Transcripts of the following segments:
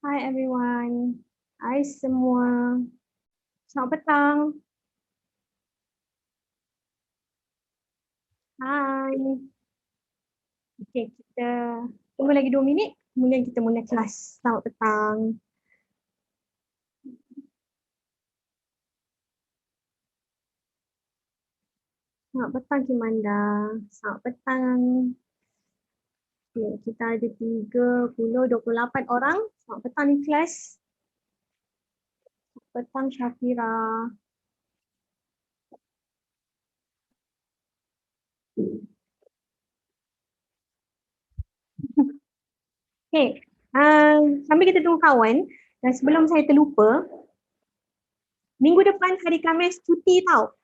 Hi everyone. Hai semua. Selamat petang. Hai. Okey, kita tunggu lagi 2 minit, kemudian kita mula kelas. Selamat petang. Selamat petang Kimanda. Selamat petang. Okay, kita ada 28 orang. Selamat petang di kelas. Selamat petang Syafira. Okay, sambil kita tunggu kawan, dan sebelum saya terlupa, minggu depan hari Khamis cuti tau.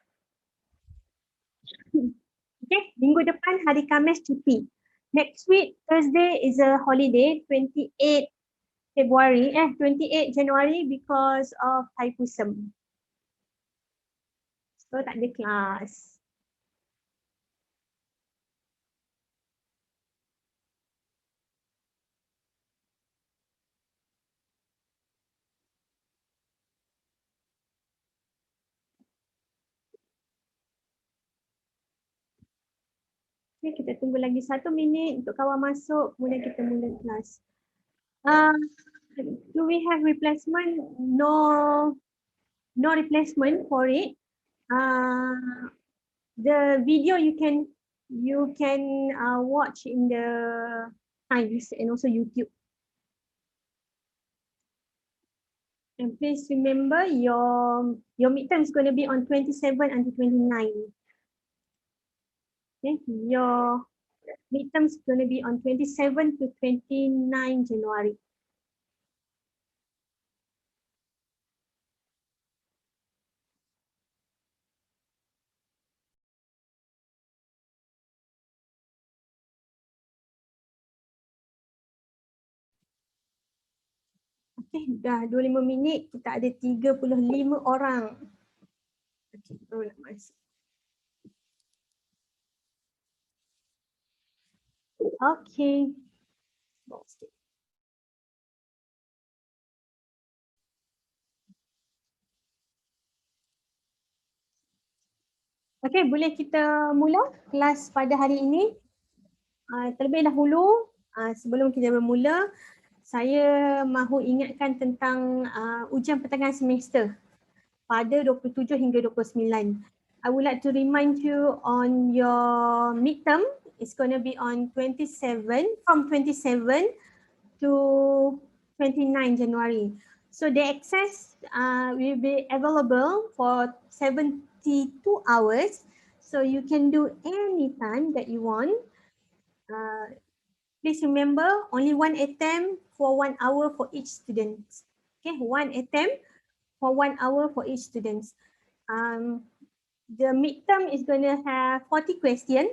Okay, minggu depan hari Khamis cuti. Next week, Thursday is a holiday, 28 January because of Thaipusam. So tak ada kelas. Okay, kita tunggu lagi 1 minit untuk kawan masuk, kemudian kita mula kelas. Do we have replacement? No replacement for it. The video you can watch in the Times and also YouTube. And please remember your midterm is going to be on 27 until 29. Okay, your midterm is going to be on 27 to 29 January. Okay, dah 25 minit, kita ada 35 orang. Okay, baru nak masuk. Okay. Okay, boleh kita mula kelas pada hari ini. Terlebih dahulu, sebelum kita bermula, saya mahu ingatkan tentang ujian pertengahan semester pada 27 hingga 29. I would like to remind you on your midterm, it's going to be on 27, from 27 to 29 January. So the access will be available for 72 hours. So you can do any time that you want. Please remember, only one attempt for 1 hour for each student. Okay, one attempt for 1 hour for each student. The midterm is going to have 40 questions,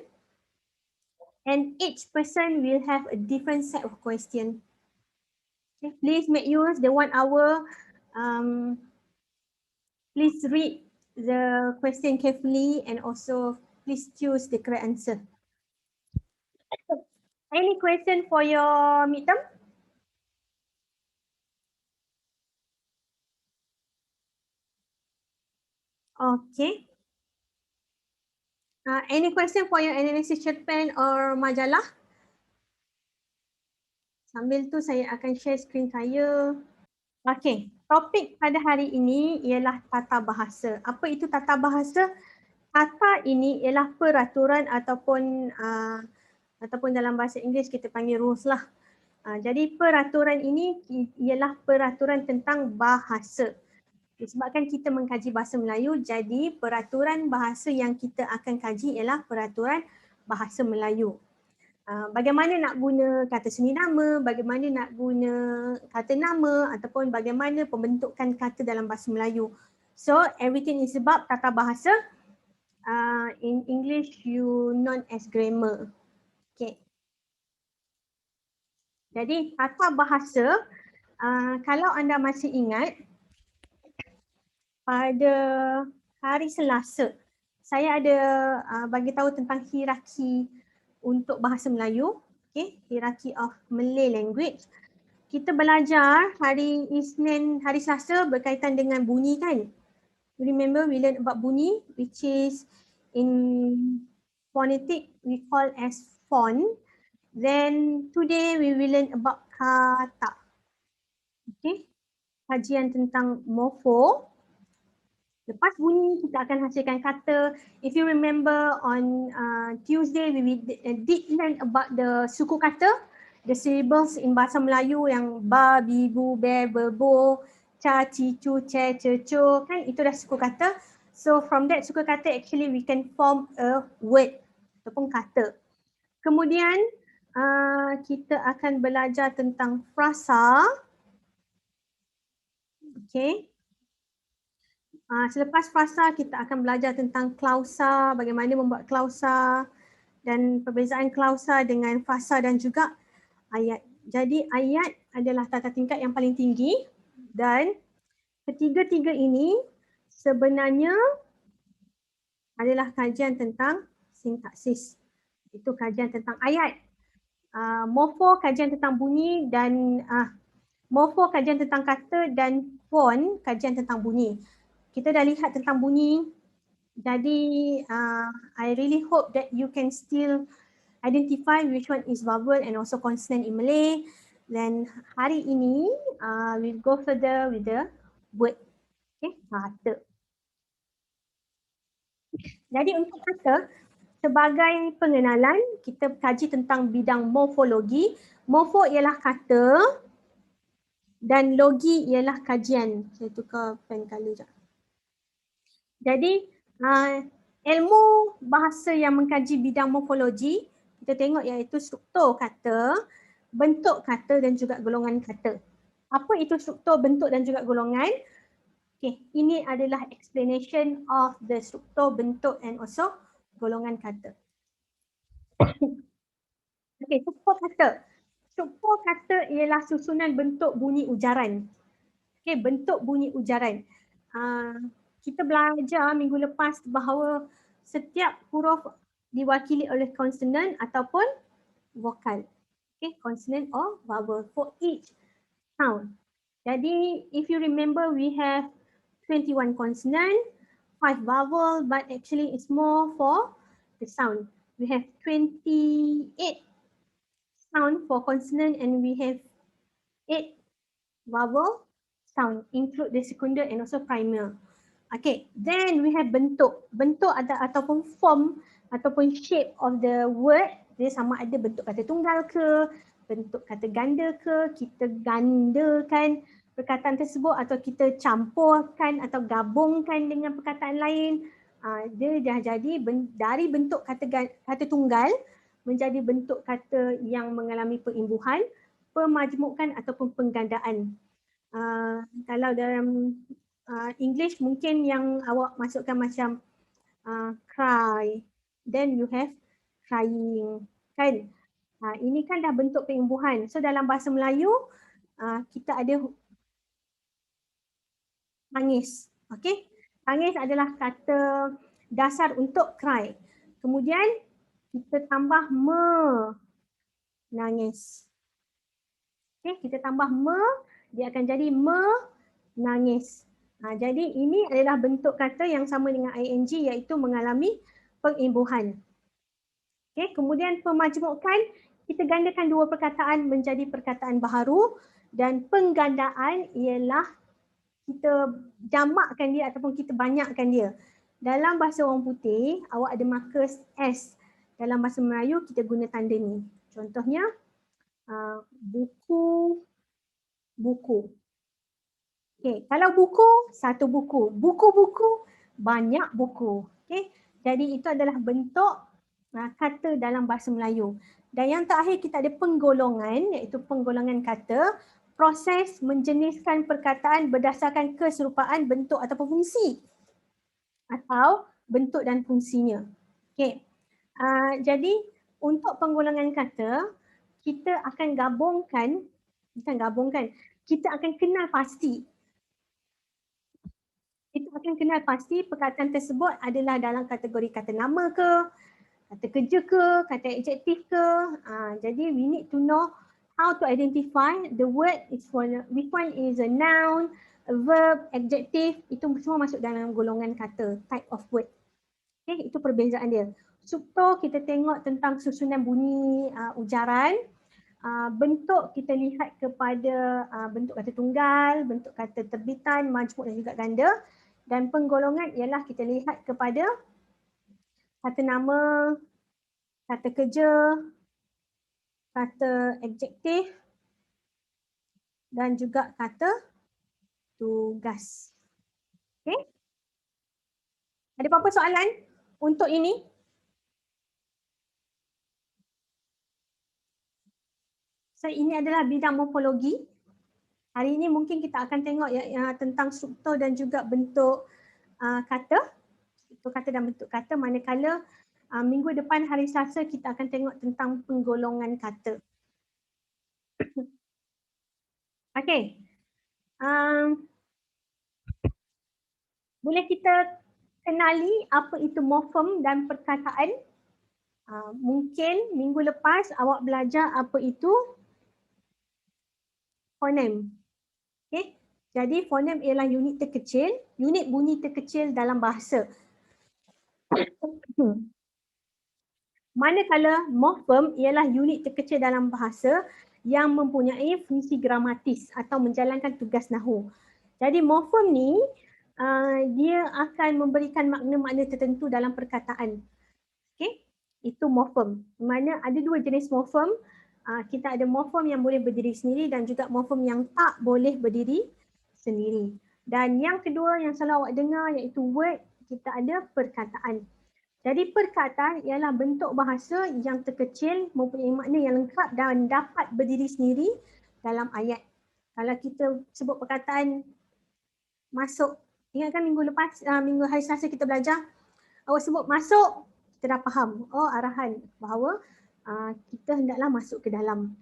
and each person will have a different set of questions. Okay, please make use the 1 hour. Please read the question carefully and also please choose the correct answer. Any question for your midterm? Okay. Any question for your analysis cerpen or majalah? Sambil tu saya akan share screen saya. Okay, topik pada hari ini ialah tata bahasa. Apa itu tata bahasa? Tata ini ialah peraturan ataupun dalam bahasa Inggeris kita panggil rules lah. Jadi peraturan ini ialah peraturan tentang bahasa. Disebabkan kita mengkaji bahasa Melayu, jadi peraturan bahasa yang kita akan kaji ialah peraturan bahasa Melayu. Bagaimana nak guna kata seni nama, bagaimana nak guna kata nama ataupun bagaimana pembentukan kata dalam bahasa Melayu. So everything is about tata bahasa. In English you known as grammar. Okay. Jadi tata bahasa, kalau anda masih ingat, pada hari Selasa, saya ada bagi tahu tentang hierarki untuk bahasa Melayu, okay, hierarchy of Malay language. kita belajar hari Isnin, hari Selasa berkaitan dengan bunyi kan? Remember we learn about bunyi which is in phonetic we call as font. Then today we will learn about kata. Okay, kajian tentang morfo. Lepas bunyi kita akan hasilkan kata. If you remember on Tuesday we did learn about the suku kata, the syllables in bahasa Melayu yang ba, bibu, be, berbo, ca, cicu, ce, ceco, kan itu dah suku kata. So from that suku kata actually we can form a word ataupun kata. Kemudian kita akan belajar tentang frasa. Okay. Selepas frasa kita akan belajar tentang klausa, bagaimana membuat klausa dan perbezaan klausa dengan frasa dan juga ayat. Jadi ayat adalah tata tingkat yang paling tinggi dan ketiga-tiga ini sebenarnya adalah kajian tentang sintaksis. Itu kajian tentang ayat. Morfo kajian tentang bunyi dan morfo kajian tentang kata dan font kajian tentang bunyi. Kita dah lihat tentang bunyi. Jadi I really hope that you can still identify which one is vowel and also consonant in Malay. Then hari ini we'll go further with the word. Okay, kata. Jadi untuk kata, sebagai pengenalan kita kaji tentang bidang morfologi. Morfo ialah kata dan logi ialah kajian. Saya tukar pen color sekejap. Jadi ilmu bahasa yang mengkaji bidang morfologi, kita tengok iaitu struktur kata, bentuk kata dan juga golongan kata. Apa itu struktur, bentuk dan juga golongan? Okay, ini adalah explanation of the struktur, bentuk and also golongan kata. Okay, struktur kata. Struktur kata ialah susunan bentuk bunyi ujaran. Okay, bentuk bunyi ujaran. Kita belajar minggu lepas bahawa setiap huruf diwakili oleh konsonan ataupun vokal. Okay, consonant or vowel for each sound. Jadi if you remember we have 21 consonant, 5 vowel, but actually it's more for the sound. We have 28 sound for consonant and we have 8 vowel sound, include the secunda and also primer. Okay, then we have bentuk. Bentuk ataupun form ataupun shape of the word, dia sama ada bentuk kata tunggal ke, bentuk kata ganda ke, kita gandakan perkataan tersebut atau kita campurkan atau gabungkan dengan perkataan lain. Dia dah jadi dari bentuk kata tunggal menjadi bentuk kata yang mengalami perimbuhan, pemajmukan ataupun penggandaan. Kalau dalam English mungkin yang awak masukkan macam cry, then you have crying, kan? Ini kan dah bentuk perimbuhan. So dalam bahasa Melayu kita ada tangis. Okay? Tangis adalah kata dasar untuk cry. Kemudian kita tambah menangis. Okay? Kita tambah dia akan jadi menangis. Jadi ini adalah bentuk kata yang sama dengan ing iaitu mengalami pengimbuhan. Okay, kemudian pemajmukan, kita gandakan dua perkataan menjadi perkataan baharu dan penggandaan ialah kita jamakkan dia ataupun kita banyakkan dia. Dalam bahasa orang putih, awak ada markers S. Dalam bahasa Melayu kita guna tanda ni. Contohnya buku. Okay, kalau buku, satu buku. Buku-buku, banyak buku. Okay, jadi itu adalah bentuk kata dalam bahasa Melayu. Dan yang terakhir kita ada penggolongan, iaitu penggolongan kata. Proses menjeniskan perkataan berdasarkan keserupaan bentuk ataupun fungsi. Atau bentuk dan fungsinya. Okay. Jadi untuk penggolongan kata, kita akan kita akan kenal pasti. Kita akan kenal pasti perkataan tersebut adalah dalam kategori kata nama ke, kata kerja ke, kata adjektif ke. Jadi we need to know how to identify the word is for which one is a noun, a verb, adjective, itu semua masuk dalam golongan kata, type of word. Okay, itu perbezaan dia. Struktur kita tengok tentang susunan bunyi ujaran. Bentuk kita lihat kepada bentuk kata tunggal, bentuk kata terbitan, majmuk dan juga ganda. Dan penggolongan ialah kita lihat kepada kata nama, kata kerja, kata adjektif dan juga kata tugas. Okay. Ada apa-apa soalan untuk ini? So ini adalah bidang morfologi. Hari ini mungkin kita akan tengok tentang struktur dan juga bentuk kata. Struktur kata dan bentuk kata, manakala minggu depan hari Selasa kita akan tengok tentang penggolongan kata. Okay. Boleh kita kenali apa itu morfem dan perkataan? Mungkin minggu lepas awak belajar apa itu fonem. Okay. Jadi fonem ialah unit terkecil, unit bunyi terkecil dalam bahasa. Manakala morfem ialah unit terkecil dalam bahasa yang mempunyai fungsi gramatis atau menjalankan tugas nahu. Jadi morfem ni dia akan memberikan makna-makna tertentu dalam perkataan. Okay? Itu morfem. Di mana ada dua jenis morfem. Kita ada morfem yang boleh berdiri sendiri dan juga morfem yang tak boleh berdiri sendiri. Dan yang kedua yang selalu awak dengar iaitu word, kita ada perkataan. Jadi perkataan ialah bentuk bahasa yang terkecil, mempunyai makna yang lengkap dan dapat berdiri sendiri dalam ayat. Kalau kita sebut perkataan masuk, ingatkan minggu lepas, minggu hari Selasa kita belajar, awak sebut masuk, kita dah faham, oh arahan bahawa kita hendaklah masuk ke dalam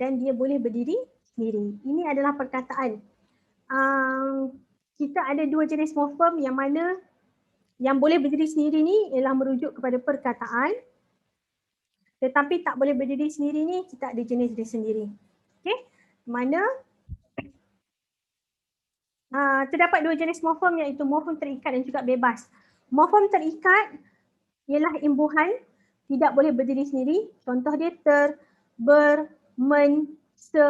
dan dia boleh berdiri sendiri. Ini adalah perkataan. Kita ada dua jenis morfem yang mana yang boleh berdiri sendiri ni ialah merujuk kepada perkataan. Tetapi tak boleh berdiri sendiri ni kita ada jenis dia sendiri. Okey. Mana terdapat dua jenis morfem iaitu morfem terikat dan juga bebas. Morfem terikat ialah imbuhan tidak boleh berdiri sendiri. Contoh dia ter, ber, men, se,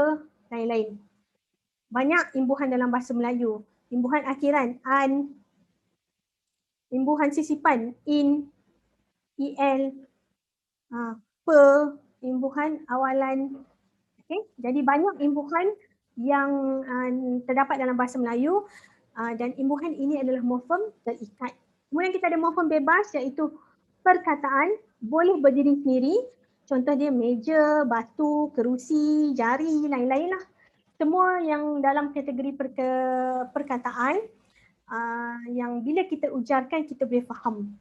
lain-lain. Banyak imbuhan dalam bahasa Melayu. Imbuhan akhiran an, imbuhan sisipan in, el, pe, imbuhan awalan. Okay. Jadi banyak imbuhan yang terdapat dalam bahasa Melayu dan imbuhan ini adalah morfem terikat. Kemudian kita ada morfem bebas iaitu perkataan boleh berdiri sendiri. Contoh dia meja, batu, kerusi, jari, lain-lain lah. Semua yang dalam kategori perkataan yang bila kita ujarkan kita boleh faham.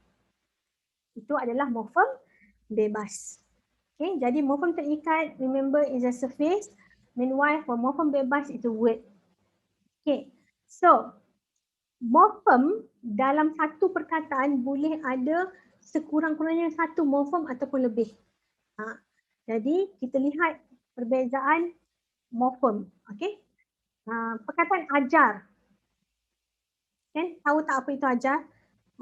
Itu adalah morfem bebas. Okay, jadi morfem terikat, remember, is a surface. Meanwhile, for morfem bebas itu word. Okay, so morfem dalam satu perkataan boleh ada sekurang-kurangnya satu morfem ataupun lebih. Jadi kita lihat perbezaan morfem. Okay, perkataan ajar. Kan tahu tak apa itu ajar?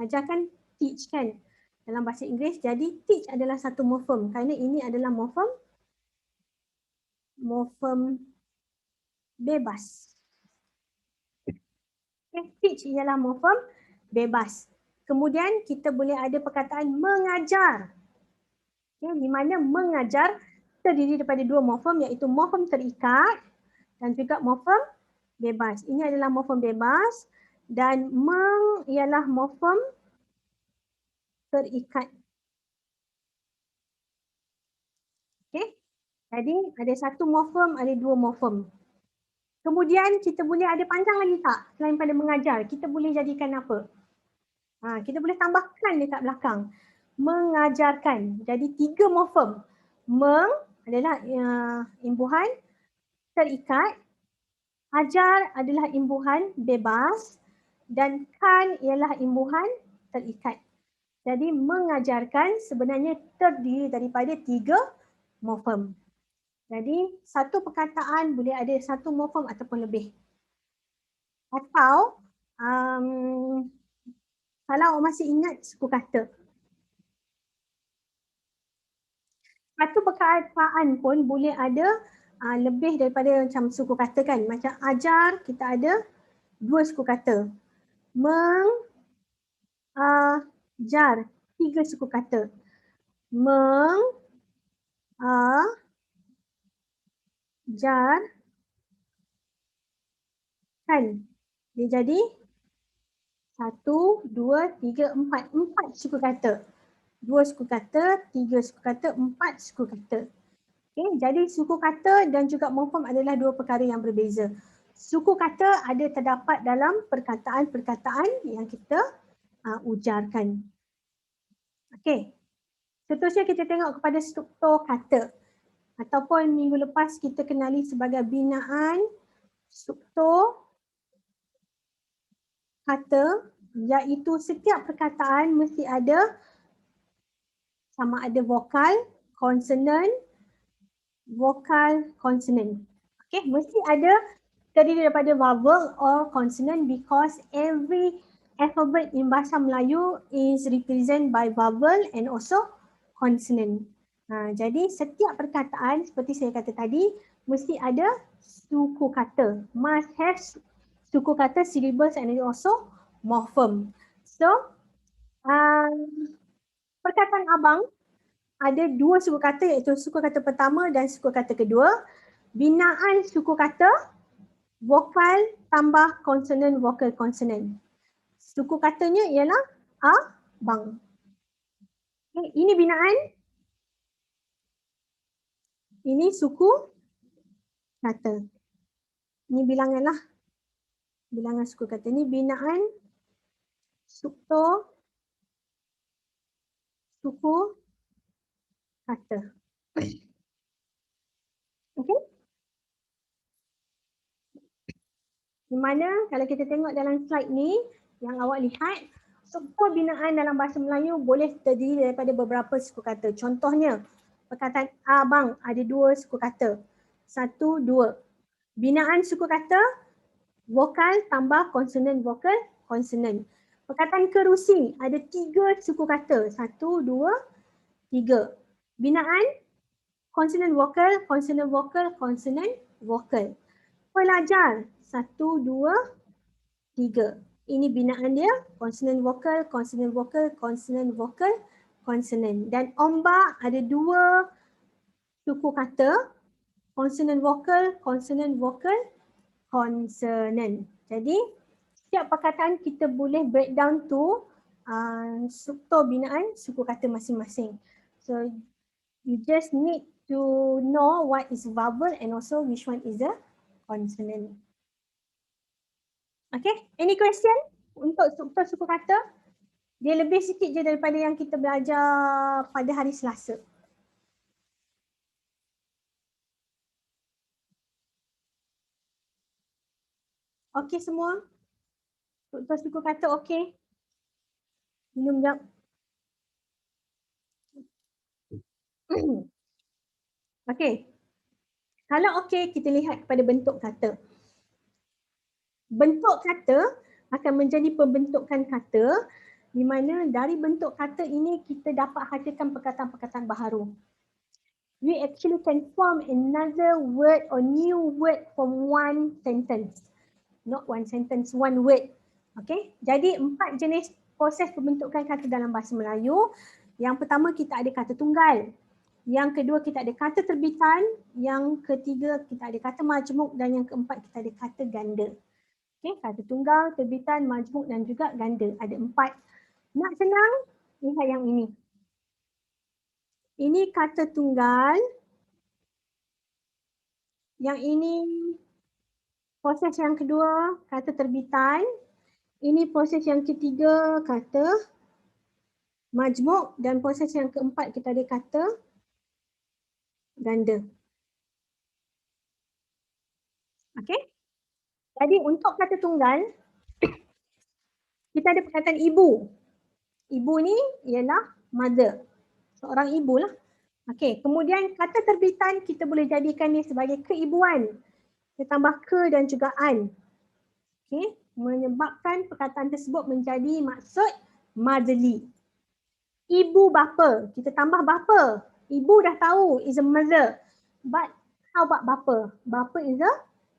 Ajar kan teach kan dalam bahasa Inggeris. Jadi teach adalah satu morfem kerana ini adalah morfem bebas. Okay, teach ialah morfem bebas. Kemudian kita boleh ada perkataan mengajar. Okay, di mana mengajar terdiri daripada dua morfem iaitu morfem terikat dan juga morfem bebas. Ini adalah morfem bebas dan meng ialah morfem terikat. Okay. Jadi ada satu morfem, ada dua morfem. Kemudian kita boleh ada panjang lagi tak selain pada mengajar? Kita boleh jadikan apa? Kita boleh tambahkan dekat belakang. Mengajarkan. Jadi tiga morfem. Meng adalah imbuhan terikat. Ajar adalah imbuhan bebas. Dan kan ialah imbuhan terikat. Jadi mengajarkan sebenarnya terdiri daripada tiga morfem. Jadi satu perkataan boleh ada satu morfem ataupun lebih. Atau kalau awak masih ingat suku kata. Satu perkataan pun boleh ada lebih daripada macam suku kata kan. Macam ajar kita ada 2 suku kata. Mengajar 3 suku kata. Mengajarkan. Dia jadi 1, 2, 3, 4. 4 suku kata. 2 suku kata, 3 suku kata, 4 suku kata. Okay, jadi suku kata dan juga morfem adalah dua perkara yang berbeza. Suku kata ada terdapat dalam perkataan-perkataan yang kita ujarkan. Okey. Seterusnya kita tengok kepada struktur kata. Ataupun minggu lepas kita kenali sebagai binaan struktur kata, iaitu setiap perkataan mesti ada sama ada vokal, konsonan, vokal, konsonan. Okay, mesti ada terdiri daripada vowel or consonant because every alphabet in bahasa Melayu is represented by vowel and also consonant. Jadi setiap perkataan seperti saya kata tadi mesti ada suku kata. Must have suku kata, syllables and also morphem. So perkataan abang ada 2 suku kata iaitu suku kata pertama dan suku kata kedua. Binaan suku kata vokal tambah konsonan, vokal, konsonan. Suku katanya ialah abang. Okay, ini binaan. Ini suku kata. Ini bilangan lah. Bilangan suku kata. Ini binaan struktur suku kata. Okay. Di mana kalau kita tengok dalam slide ni yang awak lihat, struktur binaan dalam bahasa Melayu boleh terdiri daripada beberapa suku kata. Contohnya, perkataan abang ada 2 suku kata. 1, 2. Binaan suku kata vokal tambah konsonan, vokal, konsonan. Perkataan kerusi ada 3 suku kata. 1, 2, 3. Binaan konsonan vokal, konsonan vokal, konsonan vokal. Pelajar 1, 2, 3. Ini binaan dia, konsonan vokal, konsonan vokal, konsonan vokal, konsonan. Dan ombak ada 2 suku kata, konsonan vokal, konsonan vokal, konsonan. Jadi setiap perkataan kita boleh breakdown to struktur binaan suku kata masing-masing. So you just need to know what is vowel and also which one is the consonant. Okay, any question untuk struktur suku kata? Dia lebih sikit je daripada yang kita belajar pada hari Selasa. Okay semua? Struktur suku kata okay? Minum jap. Okay. Kalau okay, kita lihat kepada bentuk kata. Bentuk kata akan menjadi pembentukan kata di mana dari bentuk kata ini kita dapat hasilkan perkataan-perkataan baharu. We actually can form another word or new word from one sentence. Not one sentence, one word. Okay, jadi 4 jenis proses pembentukan kata dalam bahasa Melayu. Yang pertama kita ada kata tunggal. Yang kedua kita ada kata terbitan. Yang ketiga kita ada kata majmuk dan yang keempat kita ada kata ganda. Okay, kata tunggal, terbitan, majmuk dan juga ganda. Ada 4. Nak senang, lihat yang ini. Ini kata tunggal. Yang ini proses yang kedua, kata terbitan. Ini proses yang ketiga, kata majmuk dan proses yang keempat kita ada kata ganda. Okay. Jadi untuk kata tunggal, kita ada perkataan ibu. Ibu ni ialah mother. Seorang ibu lah. Okey, kemudian kata terbitan kita boleh jadikan dia sebagai keibuan. Kita tambah ke dan juga an. Okey, menyebabkan perkataan tersebut menjadi maksud motherly. Ibu bapa, kita tambah bapa. Ibu dah tahu is a mother. But how about bapa? Bapa is a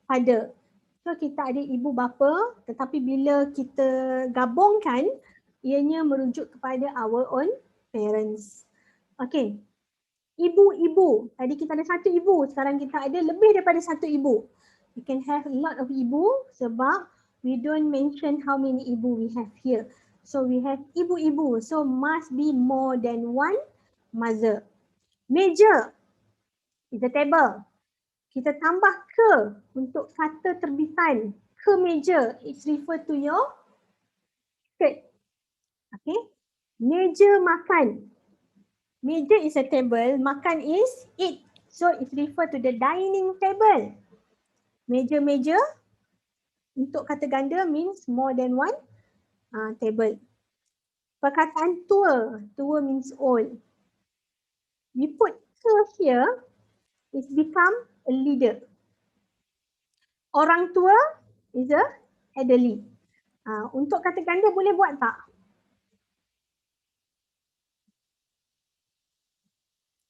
father. So kita ada ibu bapa, tetapi bila kita gabungkan, ianya merujuk kepada our own parents. Okay. Ibu-ibu. Tadi kita ada satu ibu, sekarang kita ada lebih daripada satu ibu. We can have a lot of ibu sebab we don't mention how many ibu we have here. So we have ibu-ibu. So must be more than one mother. Meja is a table. Kita tambah ke untuk kata terbitan. Ke meja, it's refer to your skirt. Okay. Meja makan. Meja is a table, makan is eat. So it refer to the dining table. Meja-meja untuk kata ganda means more than one table. Perkataan tua, tua means old. We put ke here, it become a leader. Orang tua is a elderly. Untuk kata ganda boleh buat tak?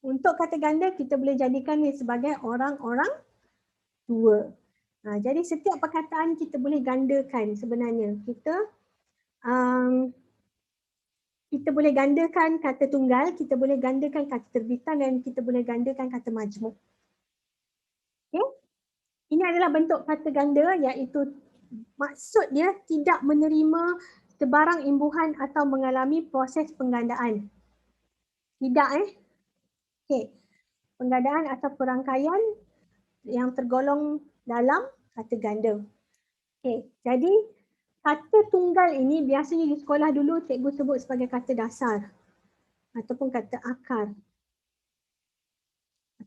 Untuk kata ganda kita boleh jadikan dia sebagai orang-orang tua. Jadi setiap perkataan kita boleh gandakan sebenarnya. Kita boleh gandakan kata tunggal, kita boleh gandakan kata terbitan dan kita boleh gandakan kata majmuk. Okay? Ini adalah bentuk kata ganda iaitu maksud dia tidak menerima sebarang imbuhan atau mengalami proses penggandaan. Tidak Okay. Penggandaan atau perangkaian yang tergolong dalam kata ganda. Okay. Jadi kata tunggal ini biasanya di sekolah dulu cikgu sebut sebagai kata dasar ataupun kata akar.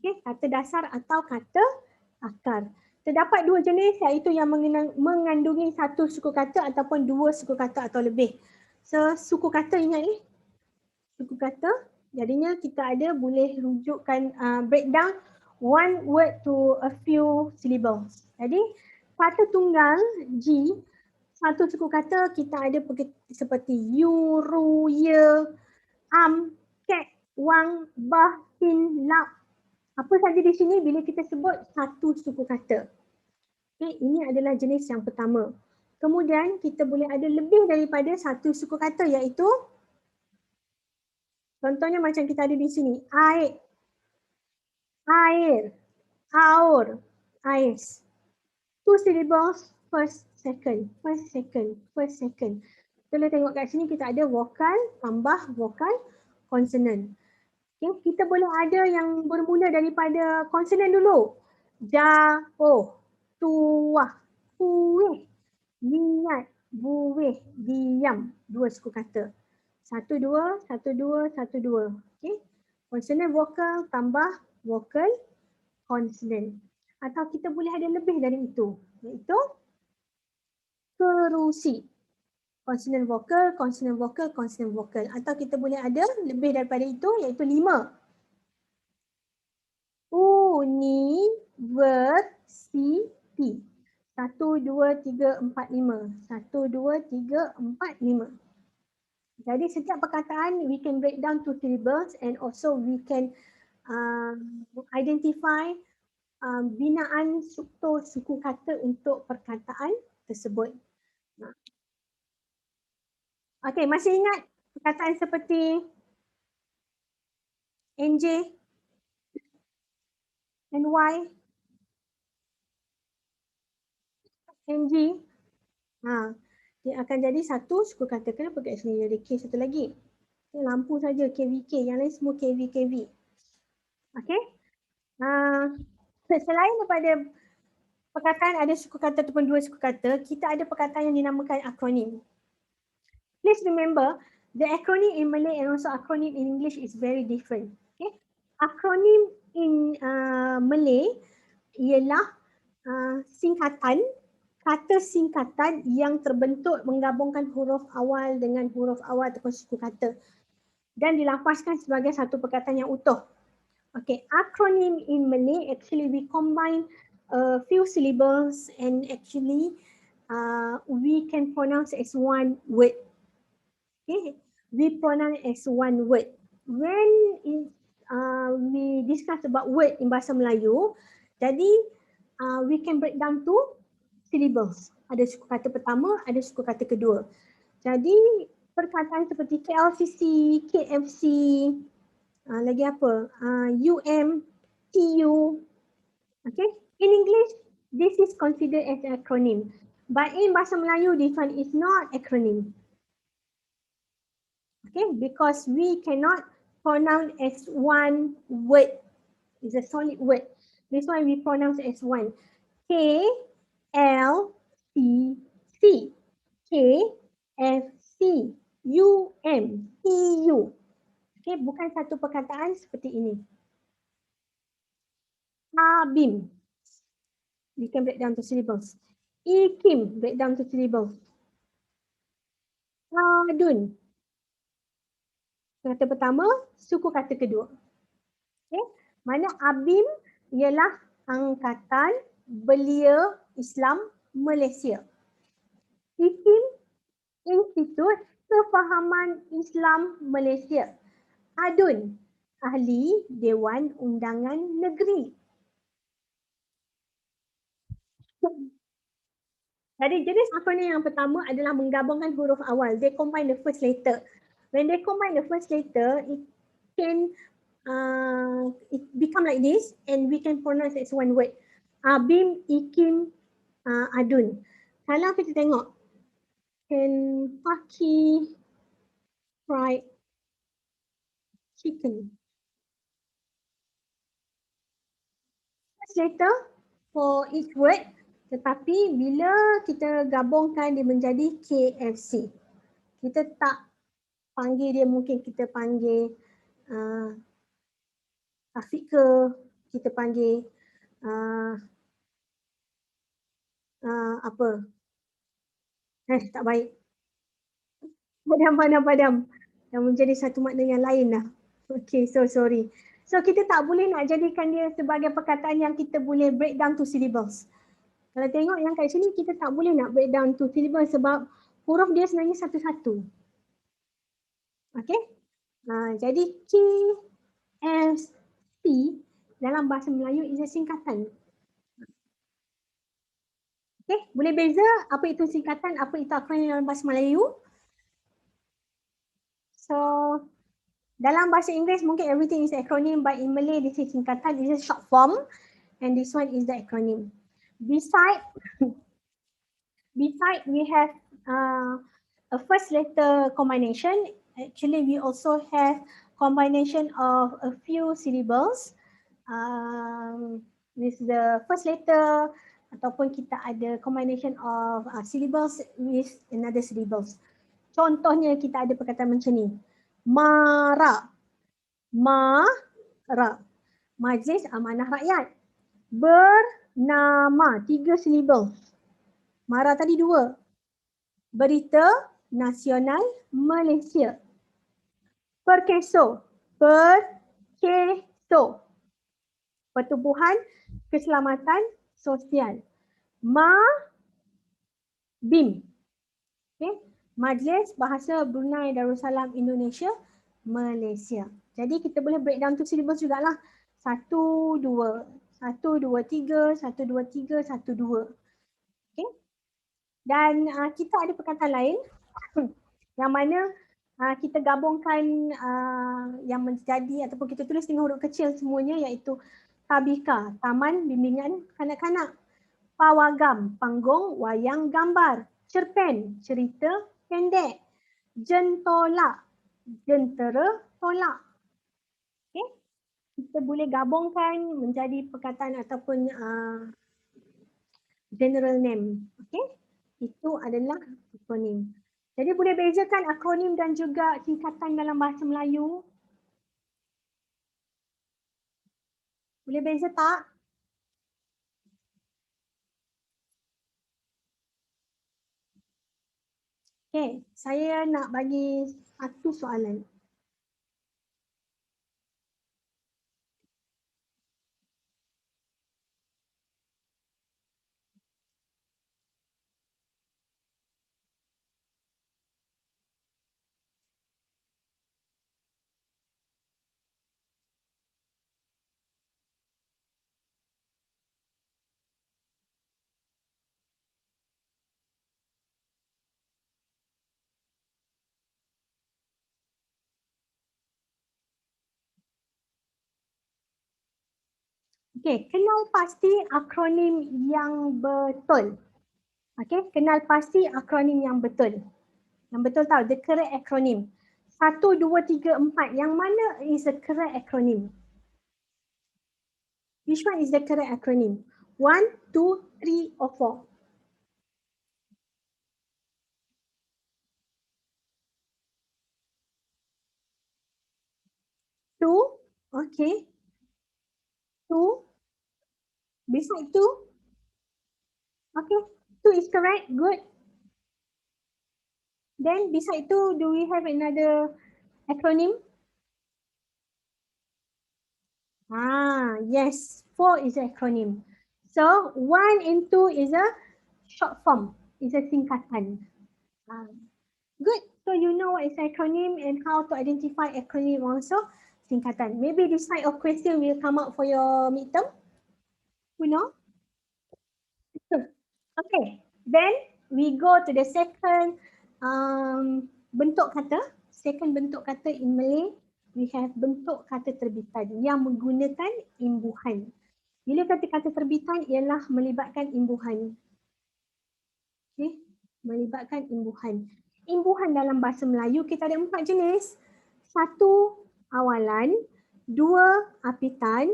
Okay. Kata dasar atau kata akar. Terdapat dua jenis iaitu yang mengandungi satu suku kata ataupun dua suku kata atau lebih. So suku kata ingat ni? Suku kata. Jadinya kita ada boleh rujukkan breakdown one word to a few syllables. Jadi kata tunggal G, satu suku kata kita ada seperti you, ru, ye, kek, wang, bah, hin, lap. Apa saja di sini bila kita sebut satu suku kata. Okay, ini adalah jenis yang pertama. Kemudian kita boleh ada lebih daripada satu suku kata iaitu contohnya macam kita ada di sini, air, air, aur, ais. Two syllables, first, second, first, second, first, second. Kita tengok kat sini kita ada vokal, tambah vokal, consonant. Okay, kita boleh ada yang bermula daripada consonant dulu. Ja, oh, tuah, kuih, niat, buih, diam. Dua suku kata. Satu, dua, satu, dua, satu, dua. Okay. Consonant vokal tambah vokal consonant. Atau kita boleh ada lebih dari itu. Iaitu kerusi. Consonant vokal, consonant vokal, consonant vokal. Atau kita boleh ada lebih daripada itu iaitu 5. Universiti. 1, 2, 3, 4, 5. 1, 2, 3, 4, 5. Jadi setiap perkataan we can break down to syllables and also we can identify binaan struktur suku kata untuk perkataan tersebut. Okey, masih ingat perkataan seperti NJ, NY, NG? Dia akan jadi satu suku kata. Kenapa kat sini ada K satu lagi? Ini lampu saja KVK, yang lain semua KV. Okey. Selain daripada perkataan ada suku kata ataupun dua suku kata, kita ada perkataan yang dinamakan akronim. Please remember, the acronym in Malay and also acronym in English is very different. Okay? Akronim in Malay ialah singkatan, kata singkatan yang terbentuk menggabungkan huruf awal dengan huruf awal ataupun suku kata dan dilafazkan sebagai satu perkataan yang utuh. Okay, acronym in Malay, actually we combine a few syllables and actually we can pronounce as one word. Okay, we pronounce as one word. When we discuss about word in bahasa Melayu, jadi we can break down to syllables. Ada suku kata pertama, ada suku kata kedua. Jadi perkataan seperti KLCC, KFC, lagi apa? TU. Okay. In English, this is considered as an acronym. But in Bahasa Melayu, this one is not acronym. Okay, because we cannot pronounce as one word. It's a solid word. This one we pronounce as one. K, L, C, C. K, F, C, U, M, T, U. Okay, bukan satu perkataan seperti ini. Abim. We can break down to syllables. Ikim, break down to syllables. Adun. Kata pertama, suku kata kedua. Okay. Mana Abim ialah Angkatan Belia Islam Malaysia. Ikim, Institut Kefahaman Islam Malaysia. Adun, Ahli Dewan Undangan Negeri. Jadi jenis akronim yang pertama adalah menggabungkan huruf awal. They combine the first letter. When they combine the first letter, it can it become like this and we can pronounce as one word. Abim, Ikim, Adun. Kalau kita tengok Kentucky Fried Chicken. First letter for each word, tetapi bila kita gabungkan dia menjadi KFC. Kita tak panggil dia, mungkin kita panggil Afiq ke, kita panggil apa? Tak baik. Padam. Dah menjadi satu makna yang lain dah. Okay, so sorry. So kita tak boleh nak jadikan dia sebagai perkataan yang kita boleh break down to syllables. Kalau tengok yang kat sini, kita tak boleh nak break down to syllables sebab huruf dia sebenarnya satu-satu. Okay. Jadi K, S, P dalam bahasa Melayu is a singkatan. Okay, boleh beza apa itu singkatan, apa itu akronim dalam bahasa Melayu. So, dalam bahasa Inggeris mungkin everything is acronym, but in Malay this is singkatan, this is short form, and this one is the acronym. Beside we have a first letter combination. Actually, we also have combination of a few syllables with the first letter, ataupun kita ada combination of syllables with another syllables. Contohnya kita ada perkataan macam ni. Mara. Mara. Majlis Amanah Rakyat. Bernama. 3 syllable. Mara tadi 2. Berita Nasional Malaysia. Perkeso. Perkeso. Pertubuhan Keselamatan Sosial. BIM. Okay. Majlis Bahasa Brunei Darussalam Indonesia Malaysia. Jadi kita boleh break down to syllables jugalah. 1, 2, 1, 2, 3, 1, 2, 3, 1, 2. Okay. Dan kita ada perkataan lain yang mana kita gabungkan yang menjadi ataupun kita tulis dengan huruf kecil semuanya, iaitu Tabika, Taman Bimbingan Kanak-kanak. Pawagam, Panggung Wayang Gambar. Cerpen, cerita pendek. Jentola, jentera tolak. Okay. Kita boleh gabungkan menjadi perkataan ataupun general name. Okay. Itu adalah akronim. Jadi boleh bezakan akronim dan juga singkatan dalam bahasa Melayu? Boleh beza tak? Okay, saya nak bagi satu soalan. Okey, kenal pasti akronim yang betul. Okey, kenal pasti akronim yang betul. Yang betul tahu, the correct acronym. 1, 2, 3, 4. Yang mana is the correct acronym? Which one is the correct acronym? 1, 2, 3 or 4? 2, okay. 2, beside 2, okay. 2 is correct, good. Then beside 2, do we have another acronym? Yes, 4 is an acronym. So 1 and 2 is a short form, is a singkatan. Good. So you know what is acronym and how to identify acronym also. Singkatan. Maybe this type of question will come out for your midterm. You know? Okay. Then we go to the second bentuk kata. Second bentuk kata in Malay, we have bentuk kata terbitan yang menggunakan imbuhan. Bila kata-kata terbitan ialah melibatkan imbuhan. Okay. Melibatkan imbuhan. Imbuhan dalam bahasa Melayu kita ada 4 jenis. 1 awalan, 2 apitan,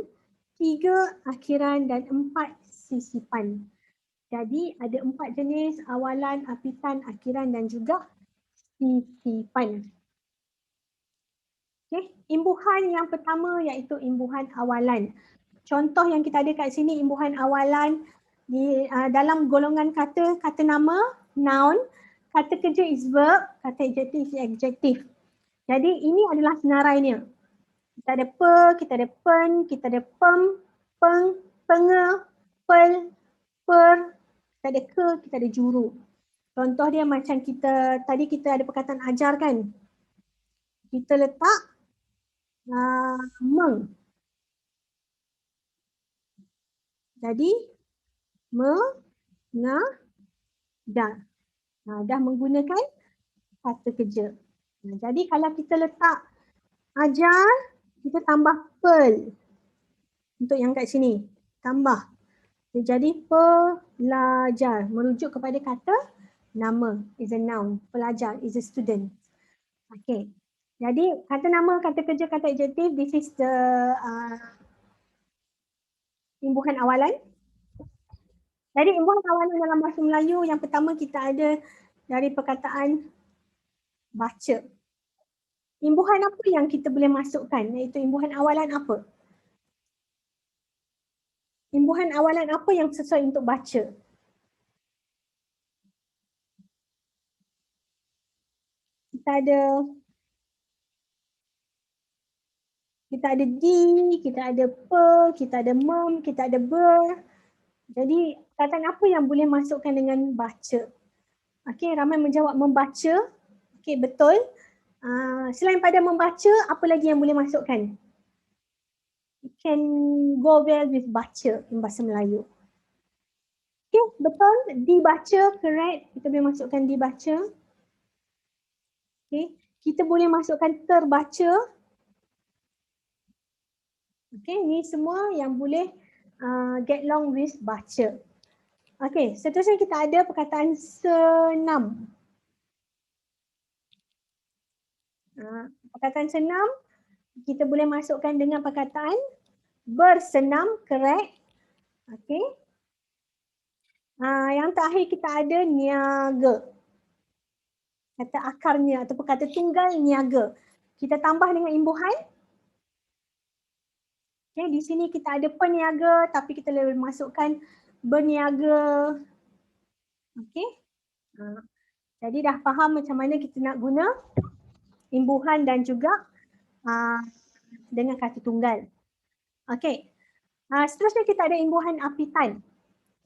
3 akhiran dan 4 sisipan. Jadi ada 4 jenis awalan, apitan, akhiran dan juga sisipan. Okay. Imbuhan yang pertama iaitu imbuhan awalan. Contoh yang kita ada kat sini imbuhan awalan di dalam golongan kata, kata nama, noun, kata kerja is verb, kata adjektif is adjektif. Jadi ini adalah senarainya. Kita ada pe, kita ada pen, kita ada pem, peng, penge, pel, per, kita ada ke, kita ada juru. Contoh dia macam kita, tadi kita ada perkataan ajar kan. Kita letak meng. Jadi dah. Dah menggunakan kata kerja. Jadi kalau kita letak ajar, kita tambah pel. Untuk yang kat sini, tambah. Jadi pelajar, merujuk kepada kata nama, is a noun. Pelajar is a student. Okay. Jadi kata nama, kata kerja, kata adjektif, this is the imbuhan awalan. Jadi imbuhan awalan dalam bahasa Melayu yang pertama kita ada dari perkataan baca. Imbuhan apa yang kita boleh masukkan? Iaitu imbuhan awalan apa? Imbuhan awalan apa yang sesuai untuk baca? Kita ada di, kita ada pe, kita ada mem, kita ada ber. Jadi perkataan apa yang boleh masukkan dengan baca? Okey, ramai menjawab membaca. Okey, betul. Selain pada membaca, apa lagi yang boleh masukkan? It can go well with baca in bahasa Melayu. Okay, betul. Dibaca, correct. Kita boleh masukkan dibaca. Okay, kita boleh masukkan terbaca. Okay, ni semua yang boleh get along with baca. Okay, seterusnya kita ada perkataan senam. Perkataan senam, kita boleh masukkan dengan perkataan bersenam, correct. Okay. Yang terakhir kita ada niaga. Kata akarnya ataupun kata tunggal niaga. Kita tambah dengan imbuhan. Okay, di sini kita ada peniaga tapi kita boleh masukkan berniaga. Okay. Jadi dah faham macam mana kita nak guna imbuhan dan juga dengan kata tunggal. Okay. Seterusnya kita ada imbuhan apitan.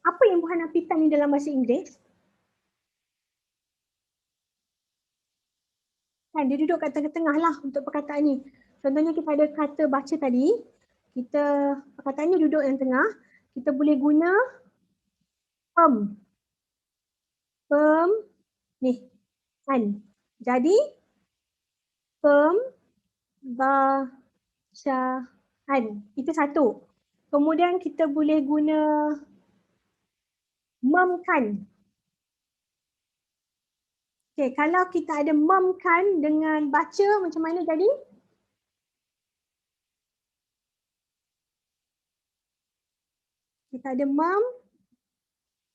Apa imbuhan apitan ni dalam bahasa Inggeris? Kan dia duduk kat tengah-tengah lah untuk perkataan ni. Contohnya kita ada kata baca tadi. Perkataannya duduk yang tengah. Kita boleh guna pem. Pem. Ni. Kan. Jadi pem. Bacaan. Itu satu. Kemudian kita boleh guna memkan. Okay, kalau kita ada memkan dengan baca, macam mana jadi? Kita ada mem,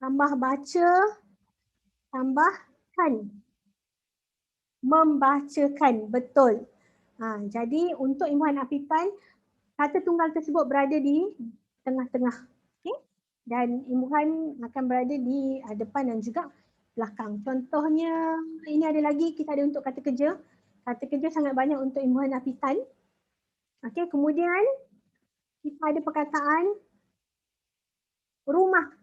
tambah baca, tambah kan. Membacakan, betul. Jadi untuk imbuhan apitan, kata tunggal tersebut berada di tengah-tengah. Okay? Dan imbuhan akan berada di depan dan juga belakang. Contohnya, ini ada lagi, kita ada untuk kata kerja. Kata kerja sangat banyak untuk imbuhan apitan. Okay, kemudian kita ada perkataan rumah.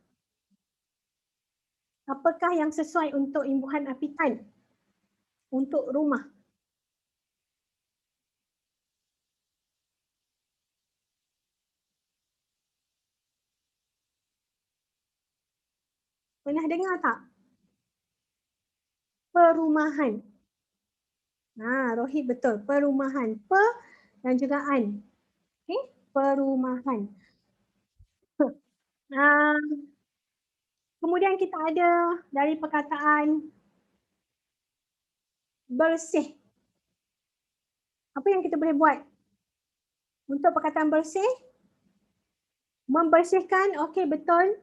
Apakah yang sesuai untuk imbuhan apitan? Untuk rumah. Pernah dengar tak? Perumahan. Rohit betul. Perumahan. Pe dan juga an. Okay? Perumahan. Kemudian kita ada dari perkataan bersih. Apa yang kita boleh buat? Untuk perkataan bersih, membersihkan, okey betul.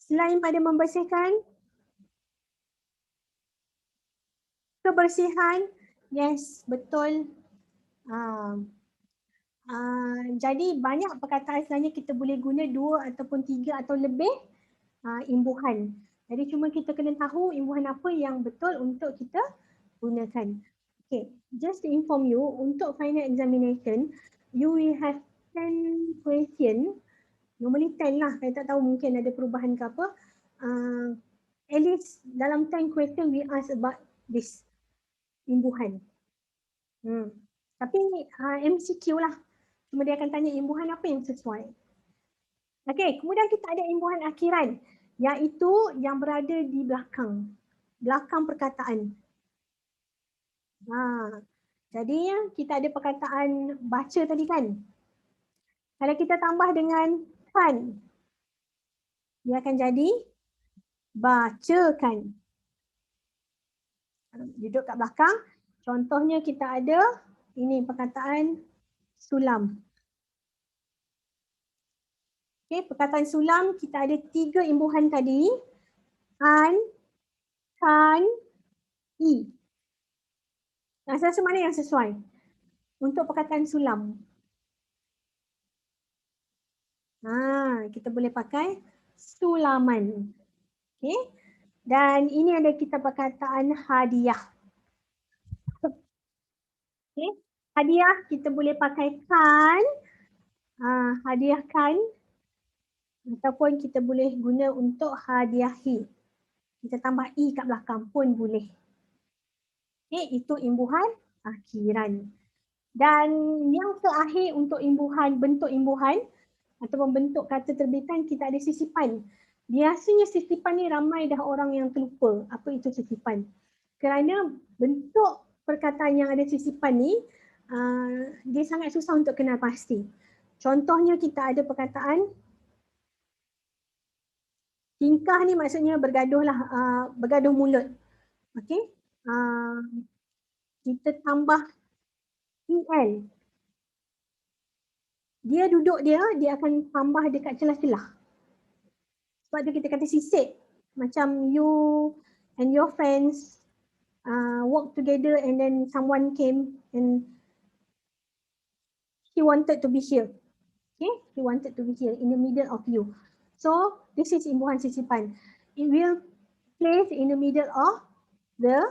Selain pada membersihkan, kebersihan, yes betul. Jadi banyak perkataan sebenarnya kita boleh guna 2 ataupun 3 atau lebih imbuhan. Jadi cuma kita kena tahu imbuhan apa yang betul untuk kita gunakan. Okay, just to inform you, untuk final examination, you will have 10 question. Normally 10 lah, saya tak tahu mungkin ada perubahan ke apa. At least dalam 10 question we ask about this imbuhan. Tapi MCQ lah. Cuma dia akan tanya imbuhan apa yang sesuai. Okey, kemudian kita ada imbuhan akhiran, iaitu yang berada di belakang. Belakang perkataan. Jadi kita ada perkataan baca tadi kan. Kalau kita tambah dengan kan, dia akan jadi bacakan. Duduk kat belakang. Contohnya kita ada ini perkataan sulam. Okay, perkataan sulam kita ada 3 imbuhan tadi. An, kan, i. Saya rasa mana yang sesuai untuk perkataan sulam? Kita boleh pakai sulaman. Okay. Dan ini ada kita perkataan hadiah. Okay. Hadiah kita boleh pakai kan, hadiahkan, ataupun kita boleh guna untuk hadiahi. Kita tambah i kat belakang pun boleh. Okay, itu imbuhan akhiran. Dan yang terakhir untuk imbuhan, bentuk imbuhan ataupun bentuk kata terbitan, kita ada sisipan. Biasanya sisipan ni ramai dah orang yang terlupa apa itu sisipan. Kerana bentuk perkataan yang ada sisipan ni, dia sangat susah untuk kenal pasti. Contohnya kita ada perkataan tingkah ni maksudnya bergaduh lah, bergaduh mulut. Okey, kita tambah el. Dia duduk dia akan tambah dekat celah-celah. Sebab tu kita kata sisik. Macam you and your friends work together and then someone came and he wanted to be here. Okay, he wanted to be here in the middle of you. So this is imbuhan sisipan. It will place in the middle of the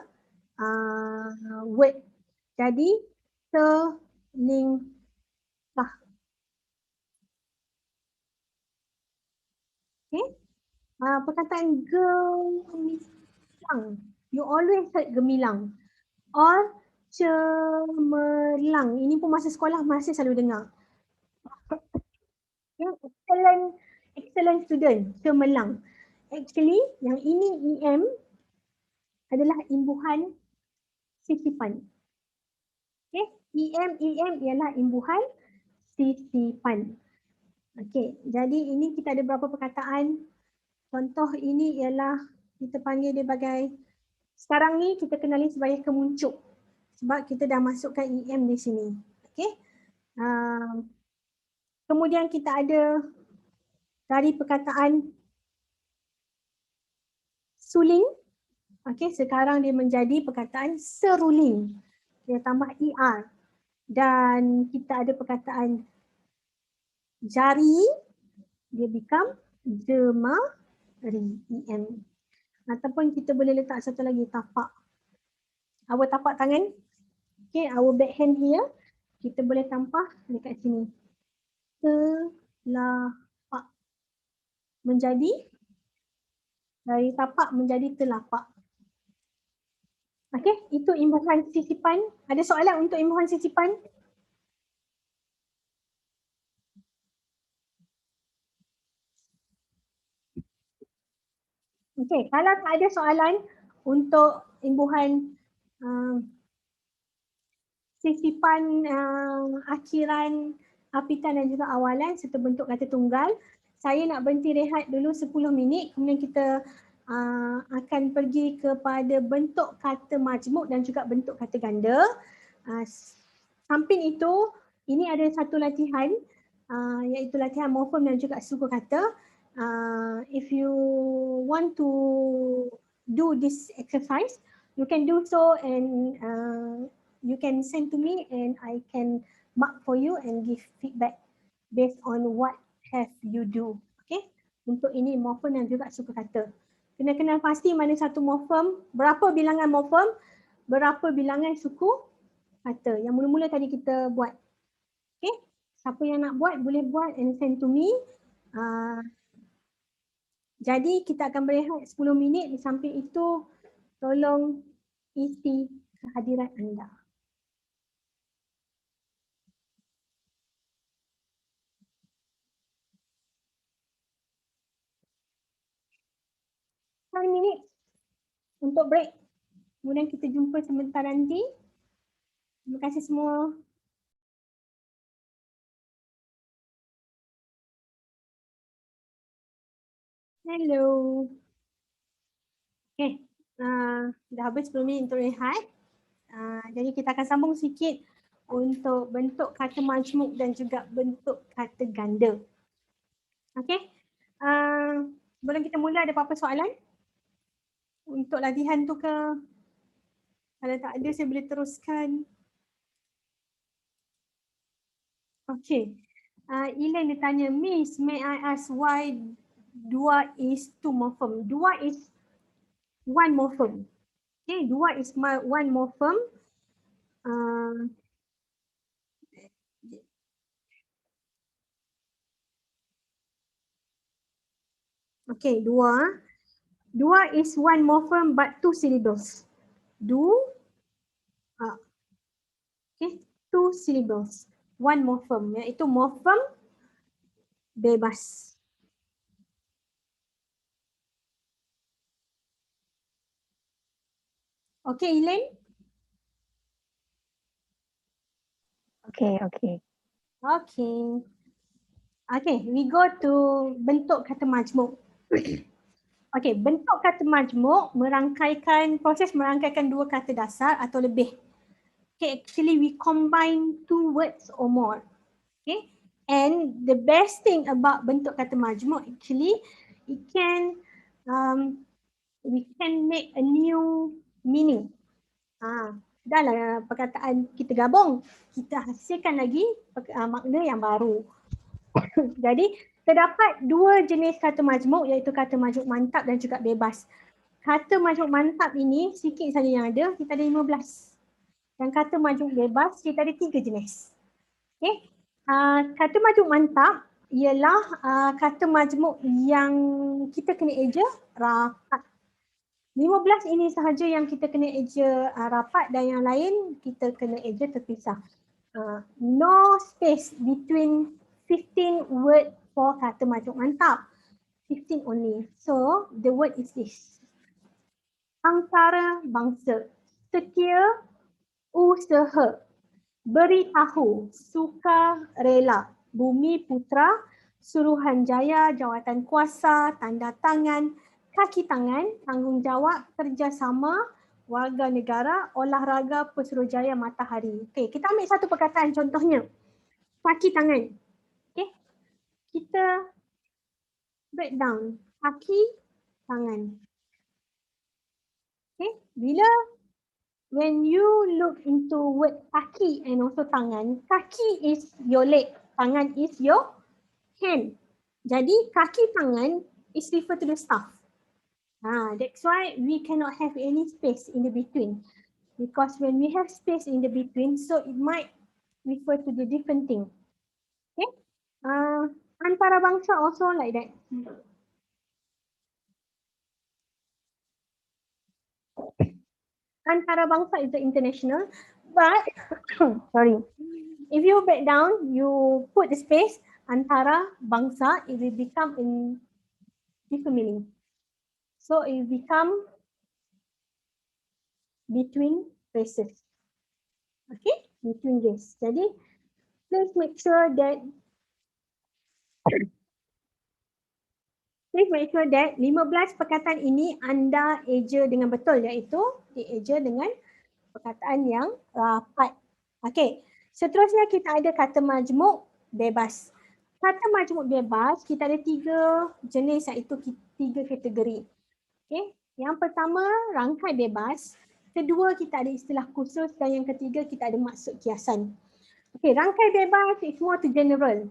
word. Jadi selingkah. Okay. Perkataan gemilang. You always heard gemilang. Or cemerlang. Ini pun masa sekolah masih selalu dengar. Excellent student, cemerlang. Actually, yang ini EM adalah imbuhan sisipan. Okay, EM ialah imbuhan sisipan. Okey, jadi ini kita ada beberapa perkataan. Contoh ini ialah kita panggil dia sebagai, sekarang ni kita kenali sebagai kemuncup sebab kita dah masukkan EM di sini. Okey. Kemudian kita ada dari perkataan suling. Okey, sekarang dia menjadi perkataan seruling. Dia tambah ER. Dan kita ada perkataan jari, dia become jemari, EM. Ataupun kita boleh letak satu lagi, tapak. Our tapak tangan, okay, our back hand here, kita boleh tambah dekat sini. Telapak. Menjadi, dari tapak menjadi telapak. Okay, itu imbuhan sisipan. Ada soalan untuk imbuhan sisipan? Okay, kalau tak ada soalan untuk imbuhan sisipan akhiran, apitan dan juga awalan serta bentuk kata tunggal, saya nak berhenti rehat dulu 10 minit, kemudian kita akan pergi kepada bentuk kata majmuk dan juga bentuk kata ganda. Samping itu, ini ada satu latihan iaitu latihan morfem dan juga struktur kata. If you want to do this exercise, you can do so and you can send to me and I can mark for you and give feedback based on what have you do. Okay? Untuk ini morfem dan juga struktur kata. Kena kenal pasti mana satu morfem, berapa bilangan morfem, berapa bilangan suku kata. Yang mula-mula tadi kita buat. Okay? Siapa yang nak buat boleh buat and send to me. Jadi kita akan berehat 10 minit. Di samping itu tolong isi kehadiran anda. Minit untuk break. Kemudian kita jumpa sebentar nanti. Terima kasih semua. Hello. Okay, dah habis 10 minit untuk rehat. Jadi kita akan sambung sikit untuk bentuk kata majmuk dan juga bentuk kata ganda. Okay, sebelum kita mula ada apa-apa soalan? Untuk latihan tu ke? Kalau tak ada saya boleh teruskan. Okay. Elaine dia tanya, Miss, may I ask why dua is two morphem? Dua is one morphem. Okay, dua is one morphem. Okay, dua. Dua is one morphem but two syllables. Okay, two syllables. One morphem, iaitu morphem bebas. Okay, Elaine? Okay. Okay, we go to bentuk kata majmuk. Okay, bentuk kata majmuk proses merangkaikan dua kata dasar atau lebih. Okay, actually we combine two words or more. Okay, and the best thing about bentuk kata majmuk actually, we can make a new meaning. Dahlah perkataan kita gabung, kita hasilkan lagi makna yang baru. Jadi terdapat dua jenis kata majmuk iaitu kata majmuk mantap dan juga bebas. Kata majmuk mantap ini sikit saja yang ada, kita ada 15. Dan kata majmuk bebas kita ada 3 jenis. Okay. Kata majmuk mantap ialah kata majmuk yang kita kena eja rapat. 15 ini sahaja yang kita kena eja rapat dan yang lain kita kena eja terpisah. No space between 15 word for kata majmuk mantap. 15 only. So the word is this. Antara bangsa, setia, usaha. beritahu, suka rela, bumi putra, Suruhanjaya, jawatan kuasa, tanda tangan, kaki tangan, tanggungjawab, kerjasama, warga negara, olahraga, Pesuruhjaya, matahari. Okey, kita ambil satu perkataan contohnya. Kaki tangan. Okey. Kita breakdown. Kaki tangan. Okay, when you look into word kaki and also tangan, kaki is your leg, tangan is your hand. Jadi kaki tangan is refer to the stuff. That's why we cannot have any space in the between. Because when we have space in the between, so it might refer to the different thing. Okay, antarabangsa also like that. Antarabangsa is the international, but sorry, if you break down, you put the space antara bangsa, it will become in different meaning. So it will become between races. Okay, between race. Jadi please make sure that 15 perkataan ini anda eja dengan betul, iaitu dieja dengan perkataan yang rapat. Okey, seterusnya kita ada kata majmuk bebas. Kata majmuk bebas, kita ada 3 jenis, iaitu 3 kategori. Okey, yang pertama rangkai bebas, kedua kita ada istilah khusus dan yang ketiga kita ada maksud kiasan. Okey, rangkai bebas is more to general.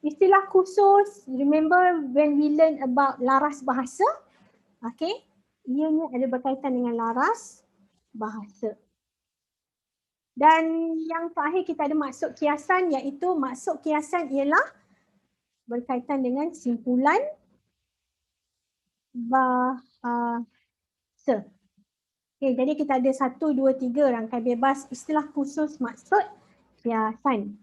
Istilah khusus, remember when we learn about laras bahasa? Okey, ianya ada berkaitan dengan laras bahasa. Dan yang terakhir kita ada maksud kiasan, iaitu maksud kiasan ialah berkaitan dengan simpulan bahasa. Okay, jadi kita ada 1, 2, 3 rangkai bebas, istilah khusus, maksud kiasan.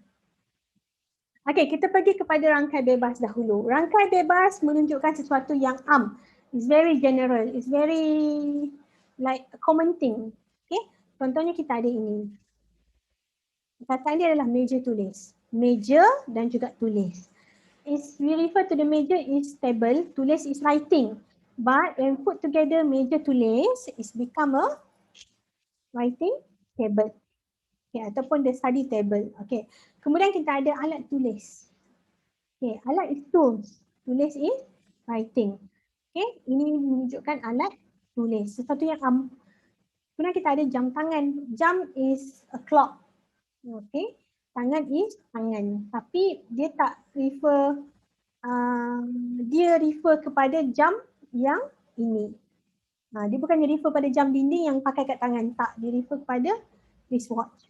Okey, kita pergi kepada rangkai bebas dahulu. Rangkai bebas menunjukkan sesuatu yang am. It's very general. It's very like a common thing. Okay, contohnya kita ada ini. Perkataan dia adalah meja tulis. Meja dan juga tulis. We refer to the meja is table, tulis is writing. But when put together meja tulis, it's become a writing table. Okay, ataupun the study table. Okay. Kemudian kita ada alat tulis. Okay, alat is tools. Tulis is writing. Okay, ini menunjukkan alat tulis. Sesuatu yang kemudian kita ada jam tangan. Jam is a clock. Okay, tangan is tangan. Tapi dia tak refer, dia refer kepada jam yang ini. Dia bukan refer pada jam dinding yang pakai kat tangan. Tak, dia refer kepada wristwatch.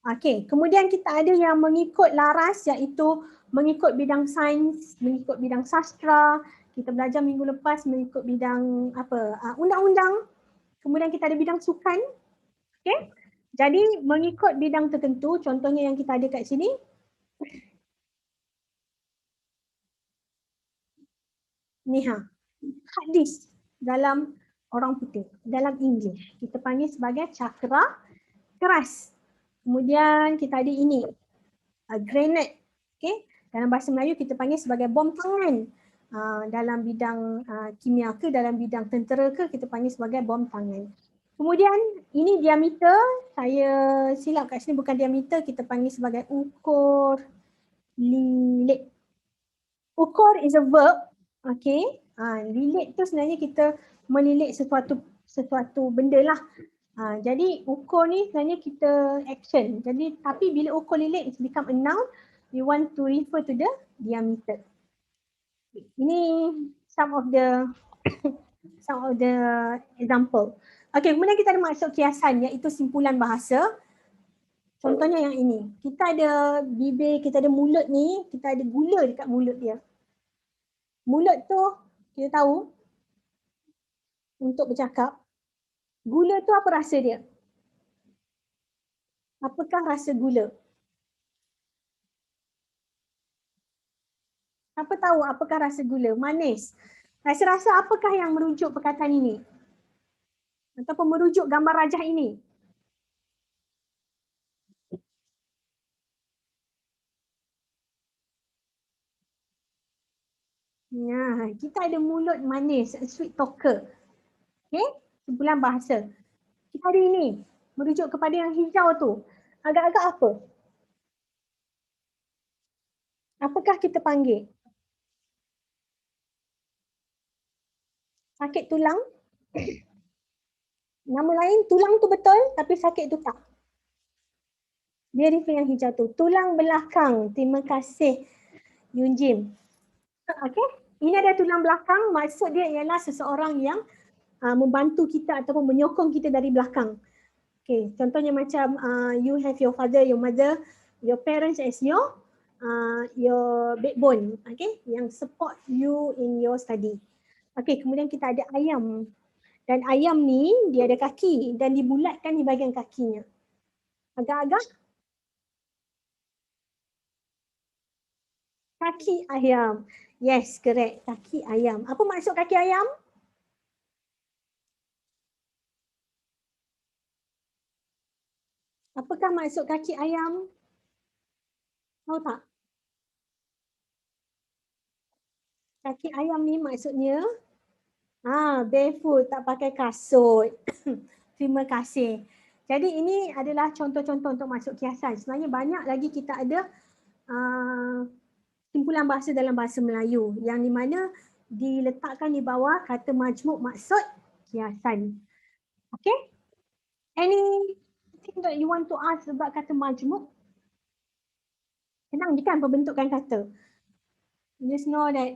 Okey, kemudian kita ada yang mengikut laras, iaitu mengikut bidang sains, mengikut bidang sastra. Kita belajar minggu lepas mengikut bidang undang-undang. Kemudian kita ada bidang sukan. Okey. Jadi mengikut bidang tertentu, contohnya yang kita ada kat sini. Ni hadis dalam orang putih, dalam English. Kita panggil sebagai cakra keras. Kemudian kita ada ini, granate. Okay. Dalam bahasa Melayu kita panggil sebagai bom tangan. Dalam bidang kimia ke, dalam bidang tentera ke, kita panggil sebagai bom tangan. Kemudian ini diameter, saya silap kat sini bukan diameter, kita panggil sebagai ukur lilit. Ukur is a verb. Okay. Lilit tu sebenarnya kita melilit sesuatu benda lah. Jadi ukur ni sebenarnya kita action. Jadi tapi bila ukur lilit it's become a noun, we want to refer to the diameter. Ini some of the example. Okay, kemudian kita ada maksud kiasan, iaitu simpulan bahasa. Contohnya yang ini. Kita ada bibir, kita ada mulut ni, kita ada gula dekat mulut dia. Mulut tu kita tahu untuk bercakap. Gula tu apa rasa dia? Apakah rasa gula? Apa tahu apakah rasa gula? Manis. Rasa-rasa apakah yang merujuk perkataan ini? Ataupun merujuk gambar rajah ini? Nah, kita ada mulut manis, a sweet talker. Okay, kumpulan bahasa. Kita ada ini, merujuk kepada yang hijau tu. Agak-agak apa? Apakah kita panggil? Sakit tulang? Nama lain tulang tu betul tapi sakit tu tak. Dia refer yang hijau tu. Tulang belakang. Terima kasih Yun Jim. Okay. Ini ada tulang belakang. Maksud dia ialah seseorang yang membantu kita ataupun menyokong kita dari belakang. Okay. Contohnya macam you have your father, your mother, your parents as your backbone. Okay. Yang support you in your study. Okay. Kemudian kita ada ayam. Dan ayam ni dia ada kaki dan dibulatkan di bahagian kakinya. Agak-agak kaki ayam. Yes, correct. Kaki ayam. Apa maksud kaki ayam? Apakah maksud kaki ayam? Tahu tak? Kaki ayam ni maksudnya barefoot, tak pakai kasut. Terima kasih. Jadi ini adalah contoh-contoh untuk masuk kiasan. Sebenarnya banyak lagi kita ada simpulan bahasa dalam bahasa Melayu yang di mana diletakkan di bawah kata majmuk maksud kiasan. Okay? Anything that you want to ask about kata majmuk? Senang je kan pembentukan kata. Just know that,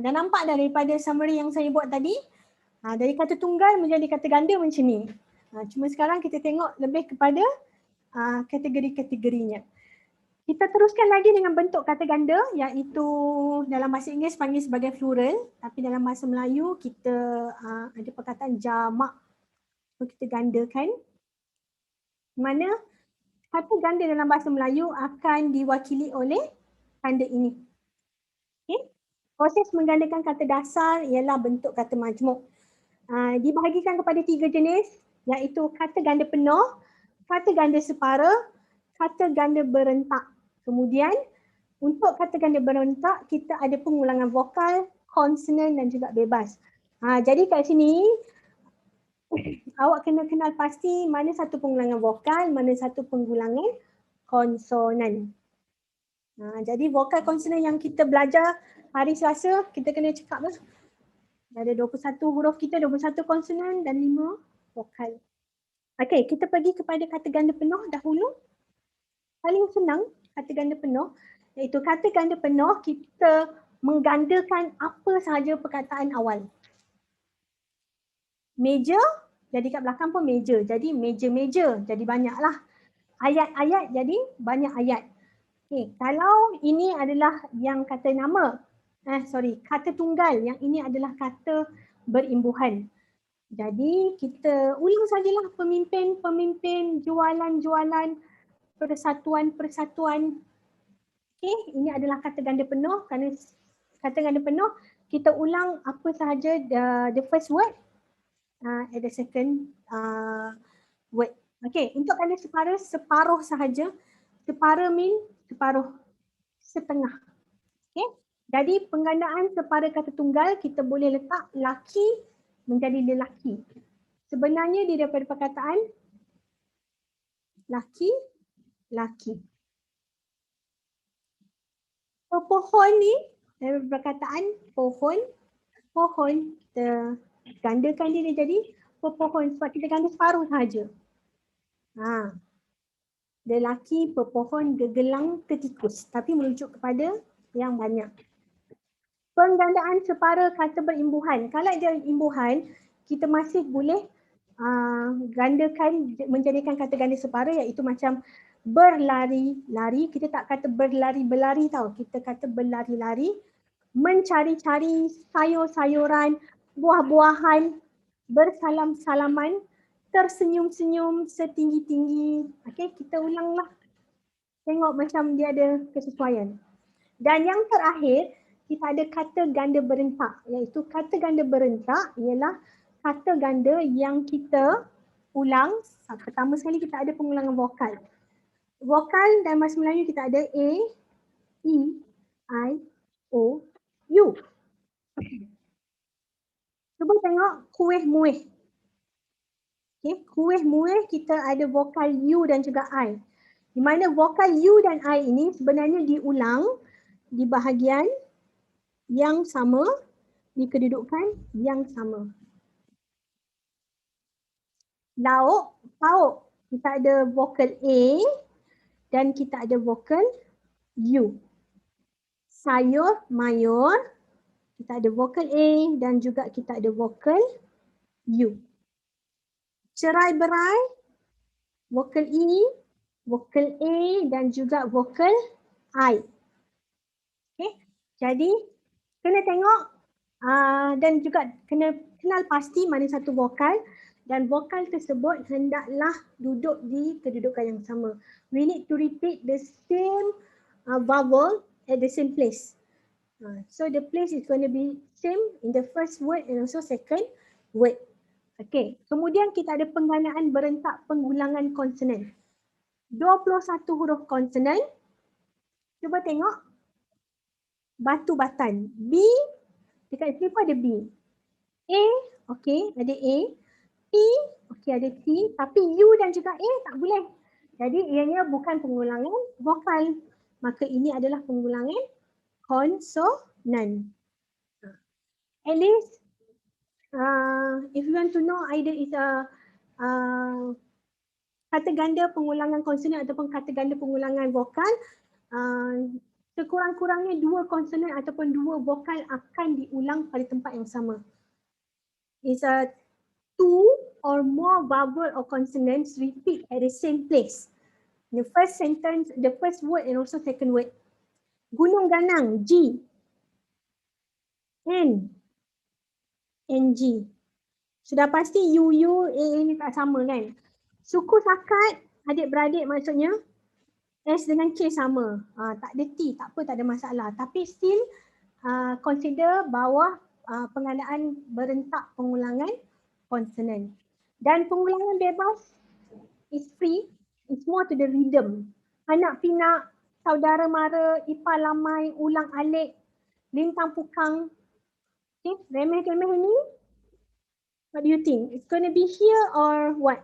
dah nampak dah daripada summary yang saya buat tadi, dari kata tunggal menjadi kata ganda macam ni. Cuma sekarang kita tengok lebih kepada kategori-kategorinya. Kita teruskan lagi dengan bentuk kata ganda iaitu dalam bahasa Inggeris panggil sebagai plural, tapi dalam bahasa Melayu kita ada perkataan jamak. So kita gandakan. Mana kata ganda dalam bahasa Melayu akan diwakili oleh tanda ini. Okay. Proses menggandakan kata dasar ialah bentuk kata majmuk. Dibahagikan kepada 3 jenis iaitu kata ganda penuh, kata ganda separa, kata ganda berentak. Kemudian untuk kata ganda berentak kita ada pengulangan vokal, konsonan dan juga bebas. Jadi kat sini awak kena kenal pasti mana satu pengulangan vokal, mana satu pengulangan konsonan. Jadi vokal konsonan yang kita belajar hari Selasa, kita kena cakap lah. Ada 21 huruf kita, 21 konsonan dan 5 vokal. Okey, kita pergi kepada kata ganda penuh dahulu. Paling senang kata ganda penuh, iaitu kata ganda penuh kita menggandakan apa sahaja perkataan awal. Meja, jadi kat belakang pun meja. Jadi meja-meja, jadi banyaklah. Ayat-ayat, jadi banyak ayat. Okay, kalau ini adalah yang kata nama, kata tunggal, yang ini adalah kata berimbuhan. Jadi kita ulang sajalah pemimpin-pemimpin, jualan-jualan, persatuan-persatuan. Okay, ini adalah kata ganda penuh. Kerana kata ganda penuh, kita ulang apa sahaja the first word at the second word. Okay, untuk kata separa, separuh sahaja. Separa mean separuh, setengah. Okay, jadi penggandaan separa kata tunggal kita boleh letak laki menjadi lelaki. Sebenarnya dia daripada perkataan laki, laki. Pohon ni daripada perkataan pohon, pohon kita gandakan dia jadi pepohon sebab kita ganda separuh sahaja. Lelaki pepohon gegelang ketikus tapi merujuk kepada yang banyak. Penggandaan separa kata berimbuhan. Kalau dia imbuhan, kita masih boleh gandakan menjadikan kata ganda separa iaitu macam berlari-lari. Kita tak kata berlari-berlari tau. Kita kata berlari-lari. Mencari-cari sayur-sayuran, buah-buahan, bersalam-salaman, tersenyum-senyum setinggi-tinggi. Okay, kita ulanglah. Tengok macam dia ada kesesuaian. Dan yang terakhir, kita ada kata ganda berentak. Iaitu kata ganda berentak ialah kata ganda yang kita ulang. Pertama sekali kita ada pengulangan vokal. Vokal dalam bahasa Melayu kita ada A, E, I, O, U. Cuba tengok kuih muih. Okay, kuih muih kita ada vokal U dan juga I. Di mana vokal U dan I ini sebenarnya diulang di bahagian yang sama, di kedudukan yang sama. Lauk, pauk. Kita ada vokal A dan kita ada vokal U. Sayur, mayur. Kita ada vokal A dan juga kita ada vokal U. Cerai berai, vokal E, vokal A dan juga vokal I. Okay. Jadi kena tengok dan juga kena kenal pasti mana satu vokal dan vokal tersebut hendaklah duduk di kedudukan yang sama. We need to repeat the same vowel at the same place. So the place is going to be same in the first word and also second word. Okay, kemudian kita ada pengganaan berentak pengulangan konsonan. 21 huruf konsonan. Cuba tengok. Batu batan. B, dekat sini pun ada B. A, okay, ada A. T, okay, ada T. Tapi U dan juga A tak boleh. Jadi ianya bukan pengulangan vokal. Maka ini adalah pengulangan konsonan. At least, if you want to know either is a kata ganda pengulangan konsonan ataupun kata ganda pengulangan vokal, sekurang-kurangnya dua konsonan ataupun dua vokal akan diulang pada tempat yang sama. It's a two or more vowel or consonants repeat at the same place. The first sentence, the first word and also second word. Gunung Ganang, G. N. NG. Sudah pasti U, A ni tak sama kan? Suku Sakat, adik-beradik maksudnya S dengan K sama. Tak ada T, tak apa, tak ada masalah. Tapi still consider bawah pengadaan berentak pengulangan konsonan. Dan pengulangan bebas is free, it's more to the rhythm. Anak pinak, saudara mara, ipar lamai, ulang alik, lintang pukang. Okay, remeh-remeh ni, what do you think? It's going to be here or what?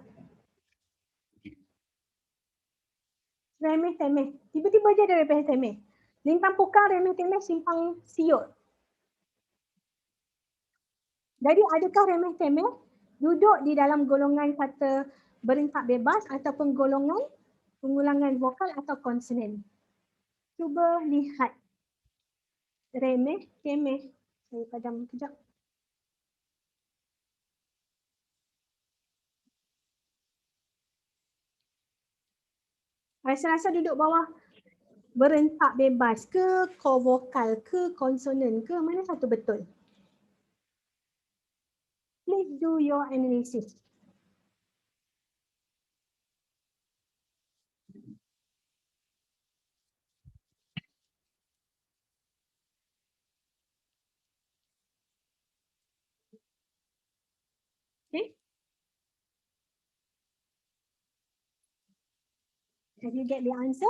Remeh-temeh. Tiba-tiba je ada remeh-temeh. Lintang pukang, remeh-temeh, simpang siut. Jadi adakah remeh-temeh duduk di dalam golongan kata berentak bebas ataupun golongan pengulangan vokal atau konsonan? Cuba lihat. Remeh-temeh. Saya padam kejap. Rasa-rasa duduk bawah berentak bebas ke, vokal ke, konsonan ke, mana satu betul? Please do your analysis. Okay. Have you get the answer?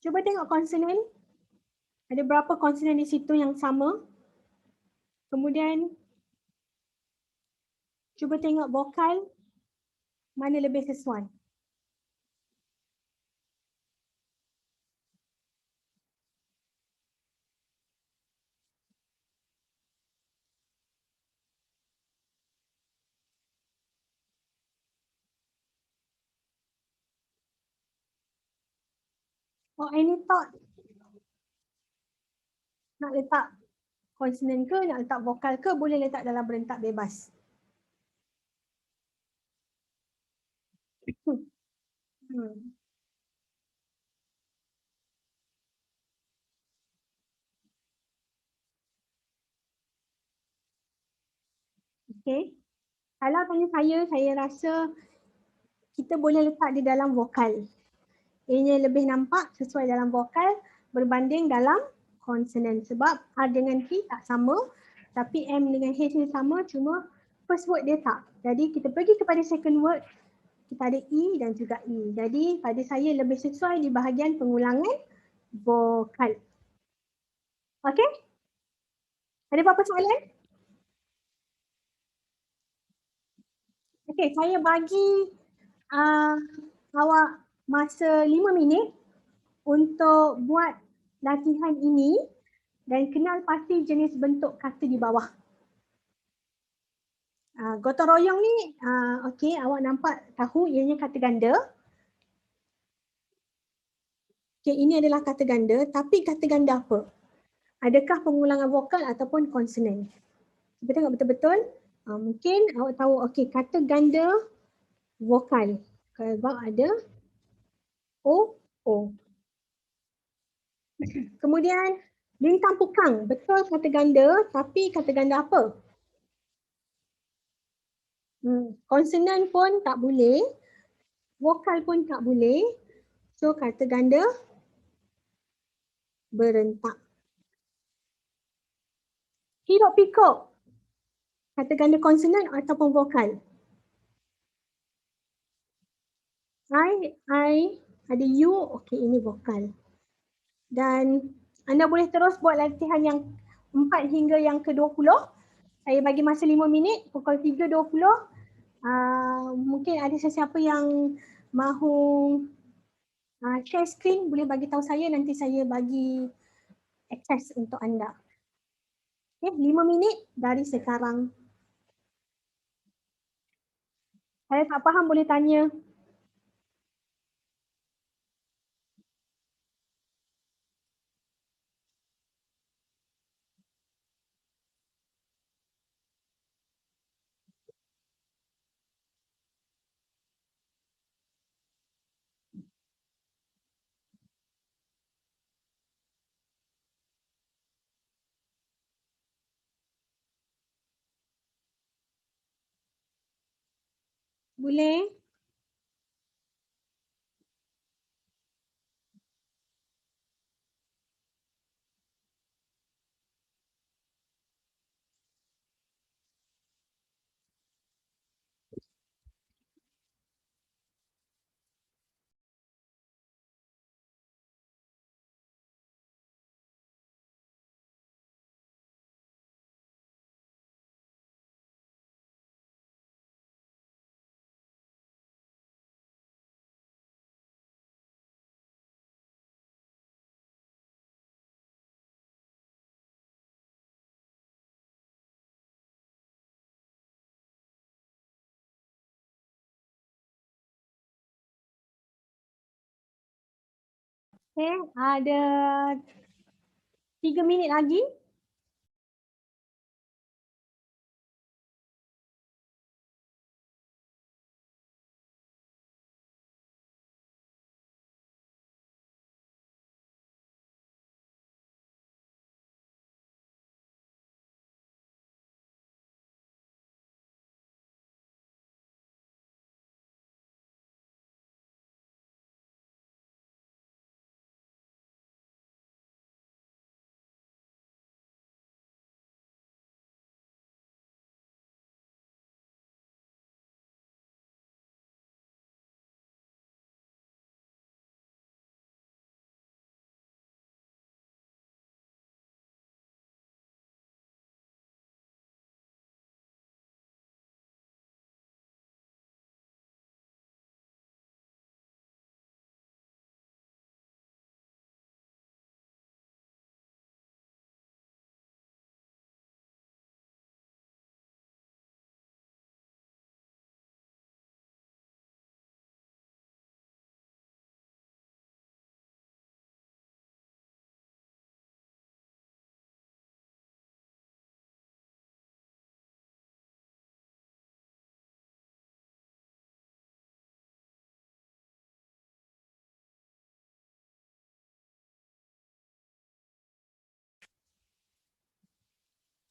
Cuba tengok konsonan. Ada berapa konsonan di situ yang sama? Kemudian cuba tengok vokal mana lebih sesuai. Or any thought? Nak letak konsonan ke, nak letak vokal ke, boleh letak dalam berentak bebas. Okay. Kalau tanya saya rasa kita boleh letak di dalam vokal. A-nya lebih nampak sesuai dalam vokal berbanding dalam konsonan. Sebab R dengan T tak sama, tapi M dengan H ni sama, cuma first word dia tak. Jadi kita pergi kepada second word, kita ada I dan juga I. Jadi pada saya lebih sesuai di bahagian pengulangan vokal. Okey? Ada apa-apa soalan? Okey, saya bagi awak masa 5 minit untuk buat latihan ini dan kenal pasti jenis bentuk kata di bawah. Gotong royong ni, okey, awak nampak tahu ianya kata ganda. Okey, ini adalah kata ganda, tapi kata ganda apa? Adakah pengulangan vokal ataupun konsonan? Kita tengok betul-betul. Mungkin awak tahu, okey, kata ganda vokal. Sebab ada O, O. Kemudian lintang pukang, betul kata ganda, tapi kata ganda apa? Konsonan pun tak boleh, vokal pun tak boleh. So kata ganda berentak. Hiruk pikuk, kata ganda konsonan ataupun vokal? I, ada U, okey ini vokal. Dan anda boleh terus buat latihan yang 4 hingga yang ke-20. Saya bagi masa 5 minit, pukul 3.20. Mungkin ada sesiapa yang mahu share screen, boleh bagi tahu saya, nanti saya bagi akses untuk anda. Okay, 5 minit dari sekarang. Saya tak faham boleh tanya. Boleh? Okay, ada 3 minit lagi.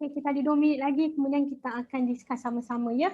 Okay, kita ada 2 minit lagi, kemudian kita akan discuss sama-sama ya.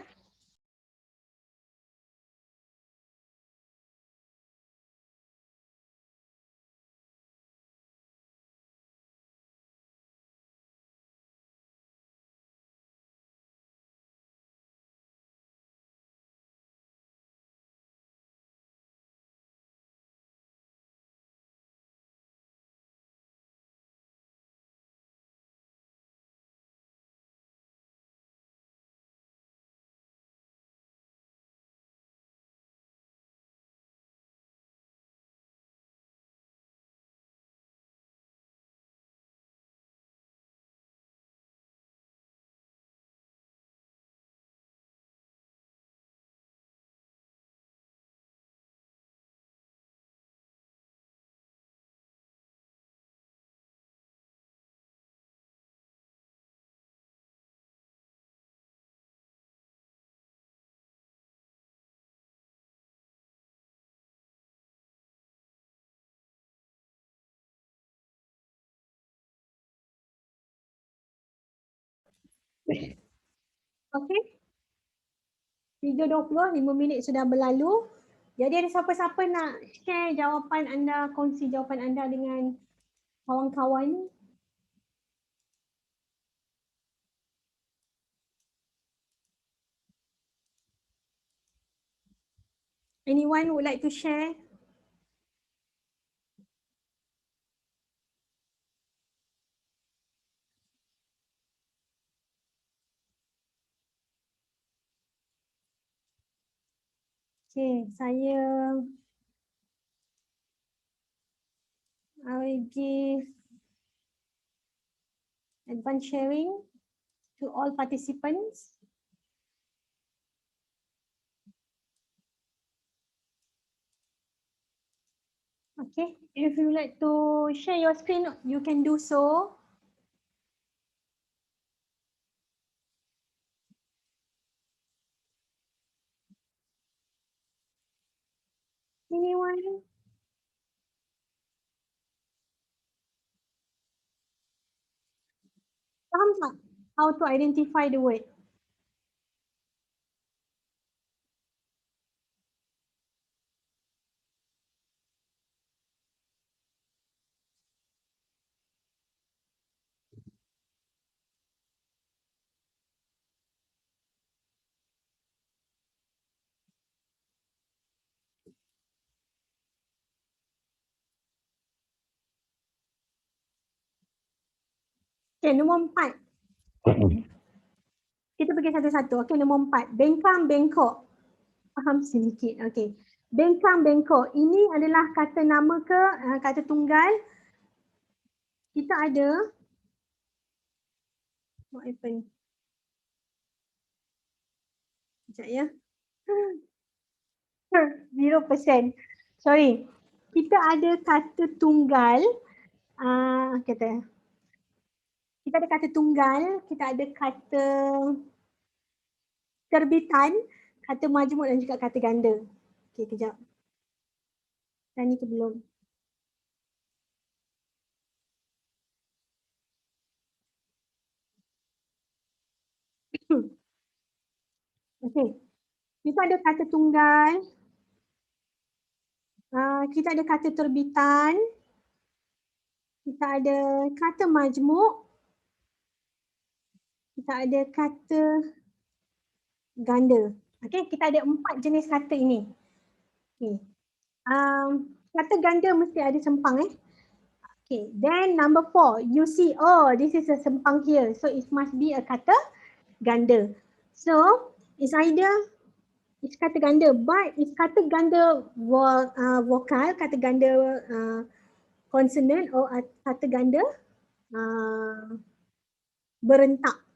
Okey. 3:20, 5 minit sudah berlalu. Jadi ada siapa-siapa nak share jawapan anda, kongsi jawapan anda dengan kawan-kawan? Anyone would like to share? Okay, I will give advance sharing to all participants. Okay, if you like to share your screen, you can do so. Anyone? Faham tak how to identify the word? Okay, nombor 4. Kita pergi satu-satu. Okay, nombor 4. Bengkang, bengkok. Faham sedikit. Okay. Bengkang, bengkok. Ini adalah kata nama ke kata tunggal? Kita ada. What happened? Sekejap ya. 0%. Sorry. Kita ada kata tunggal. Kita ada kata tunggal. Kita ada kata terbitan, kata majmuk dan juga kata ganda. Okay, kejap. Dan ni ke belum? Okay. Kita ada kata tunggal. Kita ada kata terbitan. Kita ada kata majmuk. Kita ada kata ganda. Okay, kita ada 4 jenis kata ini. Okay. Kata ganda mesti ada sempang Okay, then number 4, you see, oh, this is a sempang here. So it must be a kata ganda. So it's either it's kata ganda, but it's kata ganda vokal, kata ganda consonant, or kata ganda berentak.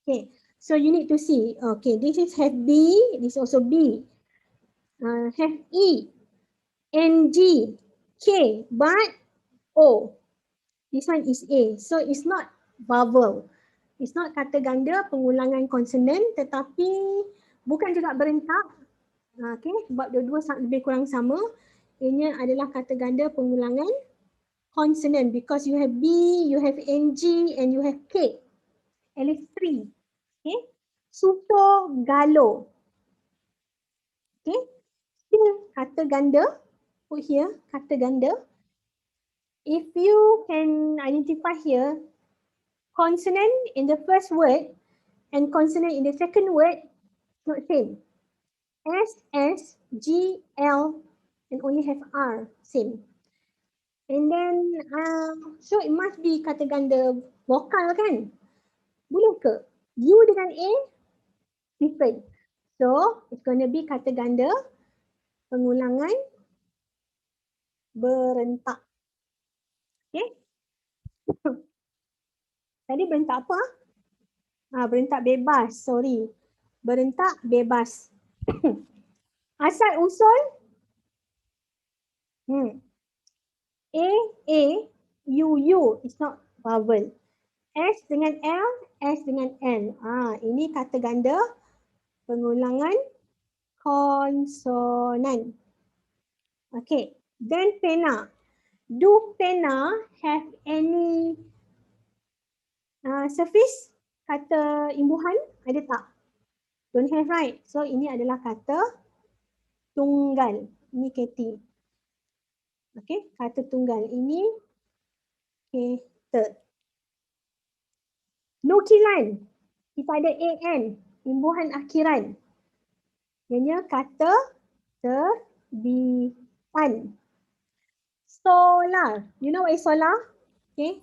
Okay, so you need to see. Okay, this is have B, this is also B. Have E, N, G, K, but O. This one is A. So it's not vowel. It's not kata ganda pengulangan konsonan, tetapi bukan juga berentak. Okay, sebab dua-dua lebih kurang sama. Ini adalah kata ganda pengulangan konsonan because you have B, you have NG and you have K. At least 3. Okay. Suto, galo. Okay. Still kata ganda. Put here, kata ganda. If you can identify here, consonant in the first word and consonant in the second word, not same. S, S, G, L, and only have R, same. And then, so it must be kata ganda vokal kan? Boleh ke? U dengan A, different. So, it's going to be kata ganda pengulangan berentak. Okay? Tadi berentak apa? Berentak bebas, sorry. Berentak bebas. Asal usul? A, U, U. It's not vowel. S dengan L, S dengan L. Ini kata ganda pengulangan konsonan. Okay. Then pena. Do pena have any suffix? kata imbuhan ada tak? Don't have, right? So ini adalah kata tunggal. Ini Katie. Okay, kata tunggal ini kata. Nukilan. Kita ada an, imbuhan akhiran. Ianya kata terbitan. Solar. You know what is solar? Okay.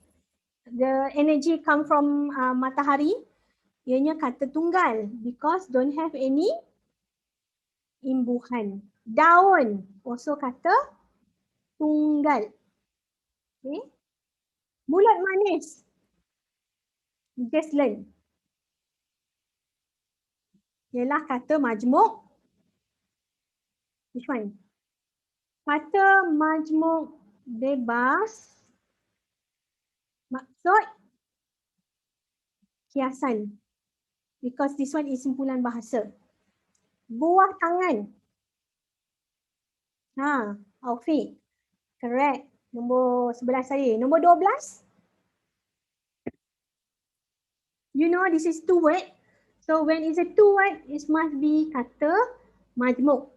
The energy come from matahari. Ianya kata tunggal because don't have any imbuhan. Daun. Also kata tunggal. Okay. Mulut manis. Just learn. Ialah kata majmuk. Which one? Kata majmuk bebas. Maksud kiasan. Because this one is simpulan bahasa. Buah tangan. Aufiq. Correct. Nombor 11 saya. Nombor 12. You know this is two word. So when it's a two word, it must be kata majmuk.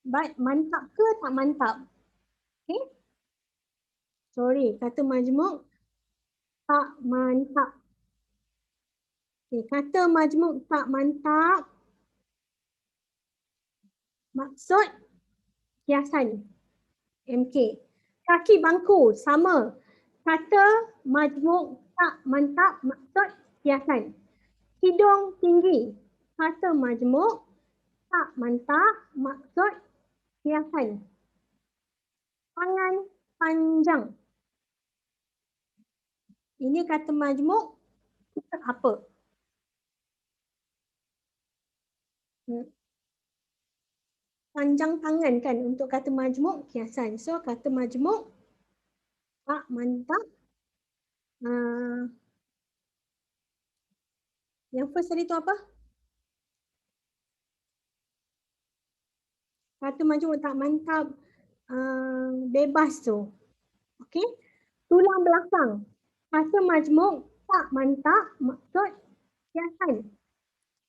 But mantap ke tak mantap? Okay. Sorry, kata majmuk tak mantap. Okay, kata majmuk tak mantap. Maksud kiasan. MK. Kaki bangku sama. Kata majmuk tak mantap maksud kiasan. Hidung tinggi. Kata majmuk tak mantap maksud kiasan. Tangan panjang. Ini kata majmuk maksud apa? Panjang tangan kan untuk kata majmuk kiasan. So kata majmuk tak mantap. Yang first tadi tu apa? Kata majmuk tak mantap bebas tu. Okey. Tulang belakang. Kata majmuk tak mantap maksud kiasan.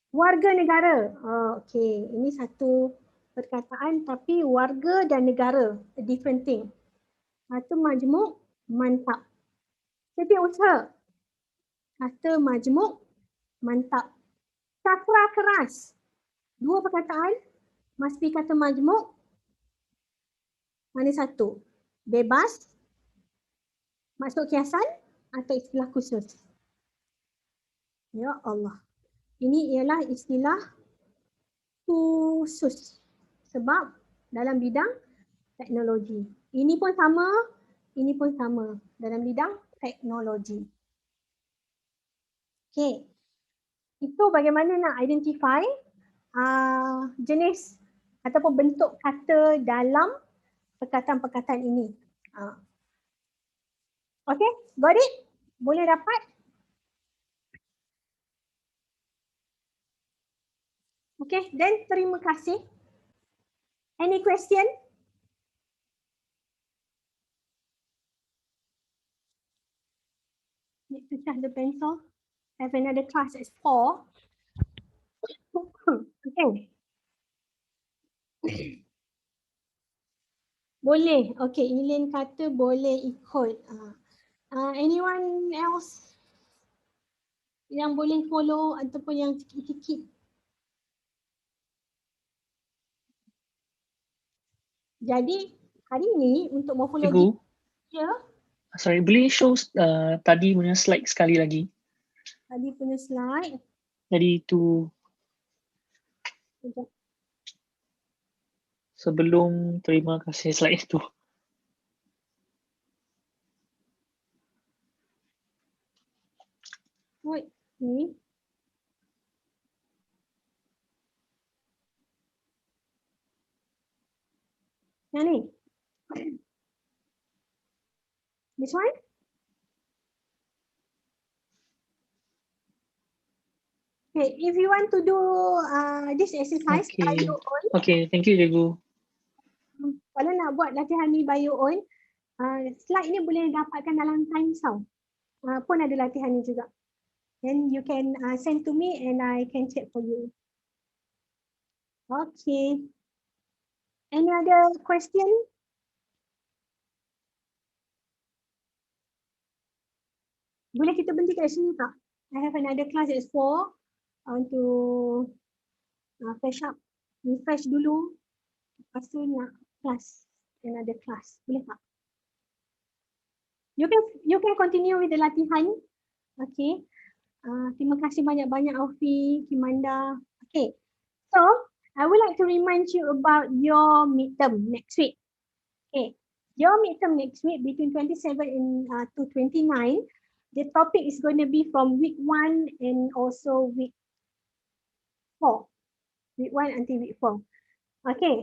Warga negara. Okey, ini satu perkataan tapi warga dan negara a different thing. Kata majmuk mantap. Setiausaha. Kata majmuk mantap. Cakra keras. Dua perkataan must be kata majmuk. Mana satu? Bebas, maksud kiasan atau istilah khusus? Ya Allah. Ini ialah istilah khusus. Sebab dalam bidang teknologi. Ini pun sama dalam bidang teknologi. Okay. Itu bagaimana nak identify jenis ataupun bentuk kata dalam perkataan-perkataan ini. Okay, got it? Boleh dapat? Okay, then terima kasih. Any question? Need to charge the pencil. Have another class at 4. Okay. Boleh. Okay, Eileen kata boleh ikut. Anyone else yang boleh follow ataupun yang sikit-sikit? Jadi hari ini untuk morfologi. Ya. Sorry, boleh show tadi punya slide sekali lagi? Tadi punya slide. Jadi itu sebelum terima kasih slide itu. Wait, ni. Yang ni. This one? Okay, if you want to do this exercise by your own. Okay, thank you Cikgu. Kalau nak buat latihan ni by your own, slide ni boleh dapatkan dalam Times tau. Pun ada latihan ni juga. Then you can send to me and I can check for you. Okay. Any other question? Boleh kita berhenti kat sini tak? I have another class at 4. I want to fresh up, refresh dulu. Lepas tu nak class, another class. Boleh tak? You can continue with the latihan. Okay. Terima kasih banyak-banyak Aufi, Kimanda. Okay. So, I would like to remind you about your midterm next week. Okay. Your midterm next week between 27 and to 29, the topic is going to be from week 1 and also week 4. Week 1 until week 4. Okay,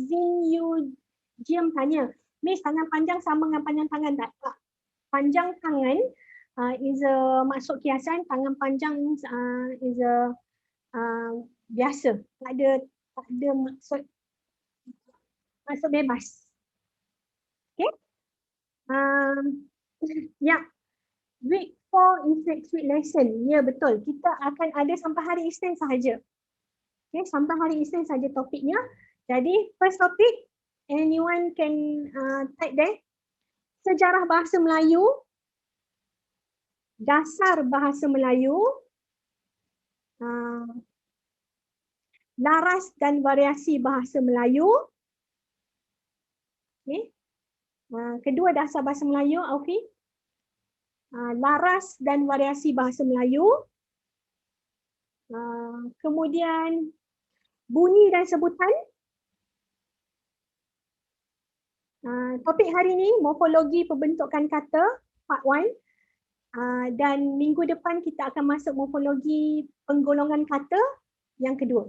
Zin Yu Jiam tanya, Miss, tangan panjang sama dengan panjang tangan tak? Panjang tangan is a maksud kiasan, tangan panjang is a biasa. Tak ada maksud bebas. Okay. Ya. Week 4 is next week lesson. Ya, betul. Kita akan ada sampai hari Isnin sahaja. Okay, sampai hari Isnin saja topiknya. Jadi, first topic, anyone can type there. Sejarah bahasa Melayu, dasar bahasa Melayu, laras dan variasi bahasa Melayu. Okay. Kedua, dasar bahasa Melayu, Aufi. Laras dan variasi bahasa Melayu. Kemudian, bunyi dan sebutan. Topik hari ini, morfologi pembentukan kata, part 1. Dan minggu depan kita akan masuk morfologi penggolongan kata yang kedua.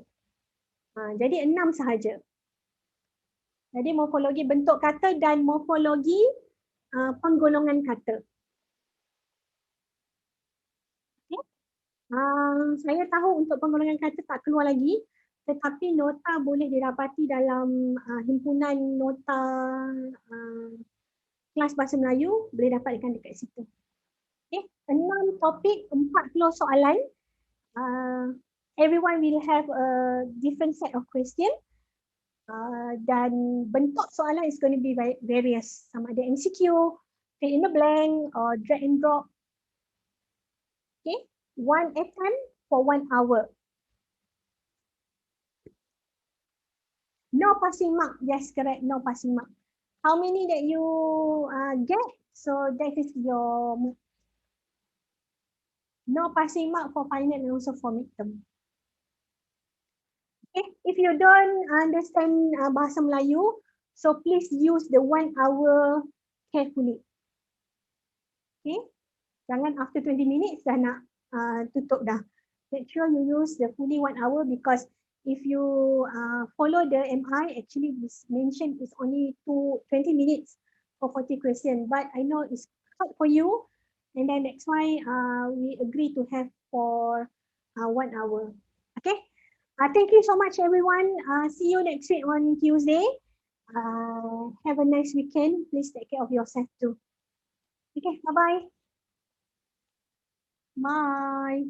Jadi 6 sahaja. Jadi morfologi bentuk kata dan morfologi penggolongan kata. Okay. Saya tahu untuk penggolongan kata tak keluar lagi, tetapi nota boleh didapati dalam himpunan nota kelas bahasa Melayu, boleh dapatkan dekat situ. Okay. 6 topik, 40 soalan. Everyone will have a different set of question. Dan bentuk soalan is going to be various. Sama ada MCQ, fill in the blank, or drag and drop. Okay. 1 attempt for 1 hour. No passing mark. Yes, correct. No passing mark. How many that you get? So that is your no passing mark for final and also for midterm. Okay. If you don't understand bahasa Melayu, so please use the 1 hour carefully. Okay. Jangan after 20 minutes dah nak tutup dah. Make sure you use the fully 1 hour, because if you follow the MI, actually this mentioned is only 20 minutes for 40 questions. But I know it's hard for you, and then that's why we agree to have for 1 hour. Okay. Thank you so much, everyone. See you next week on Tuesday. Have a nice weekend. Please take care of yourself too. Okay. Bye-bye. Bye.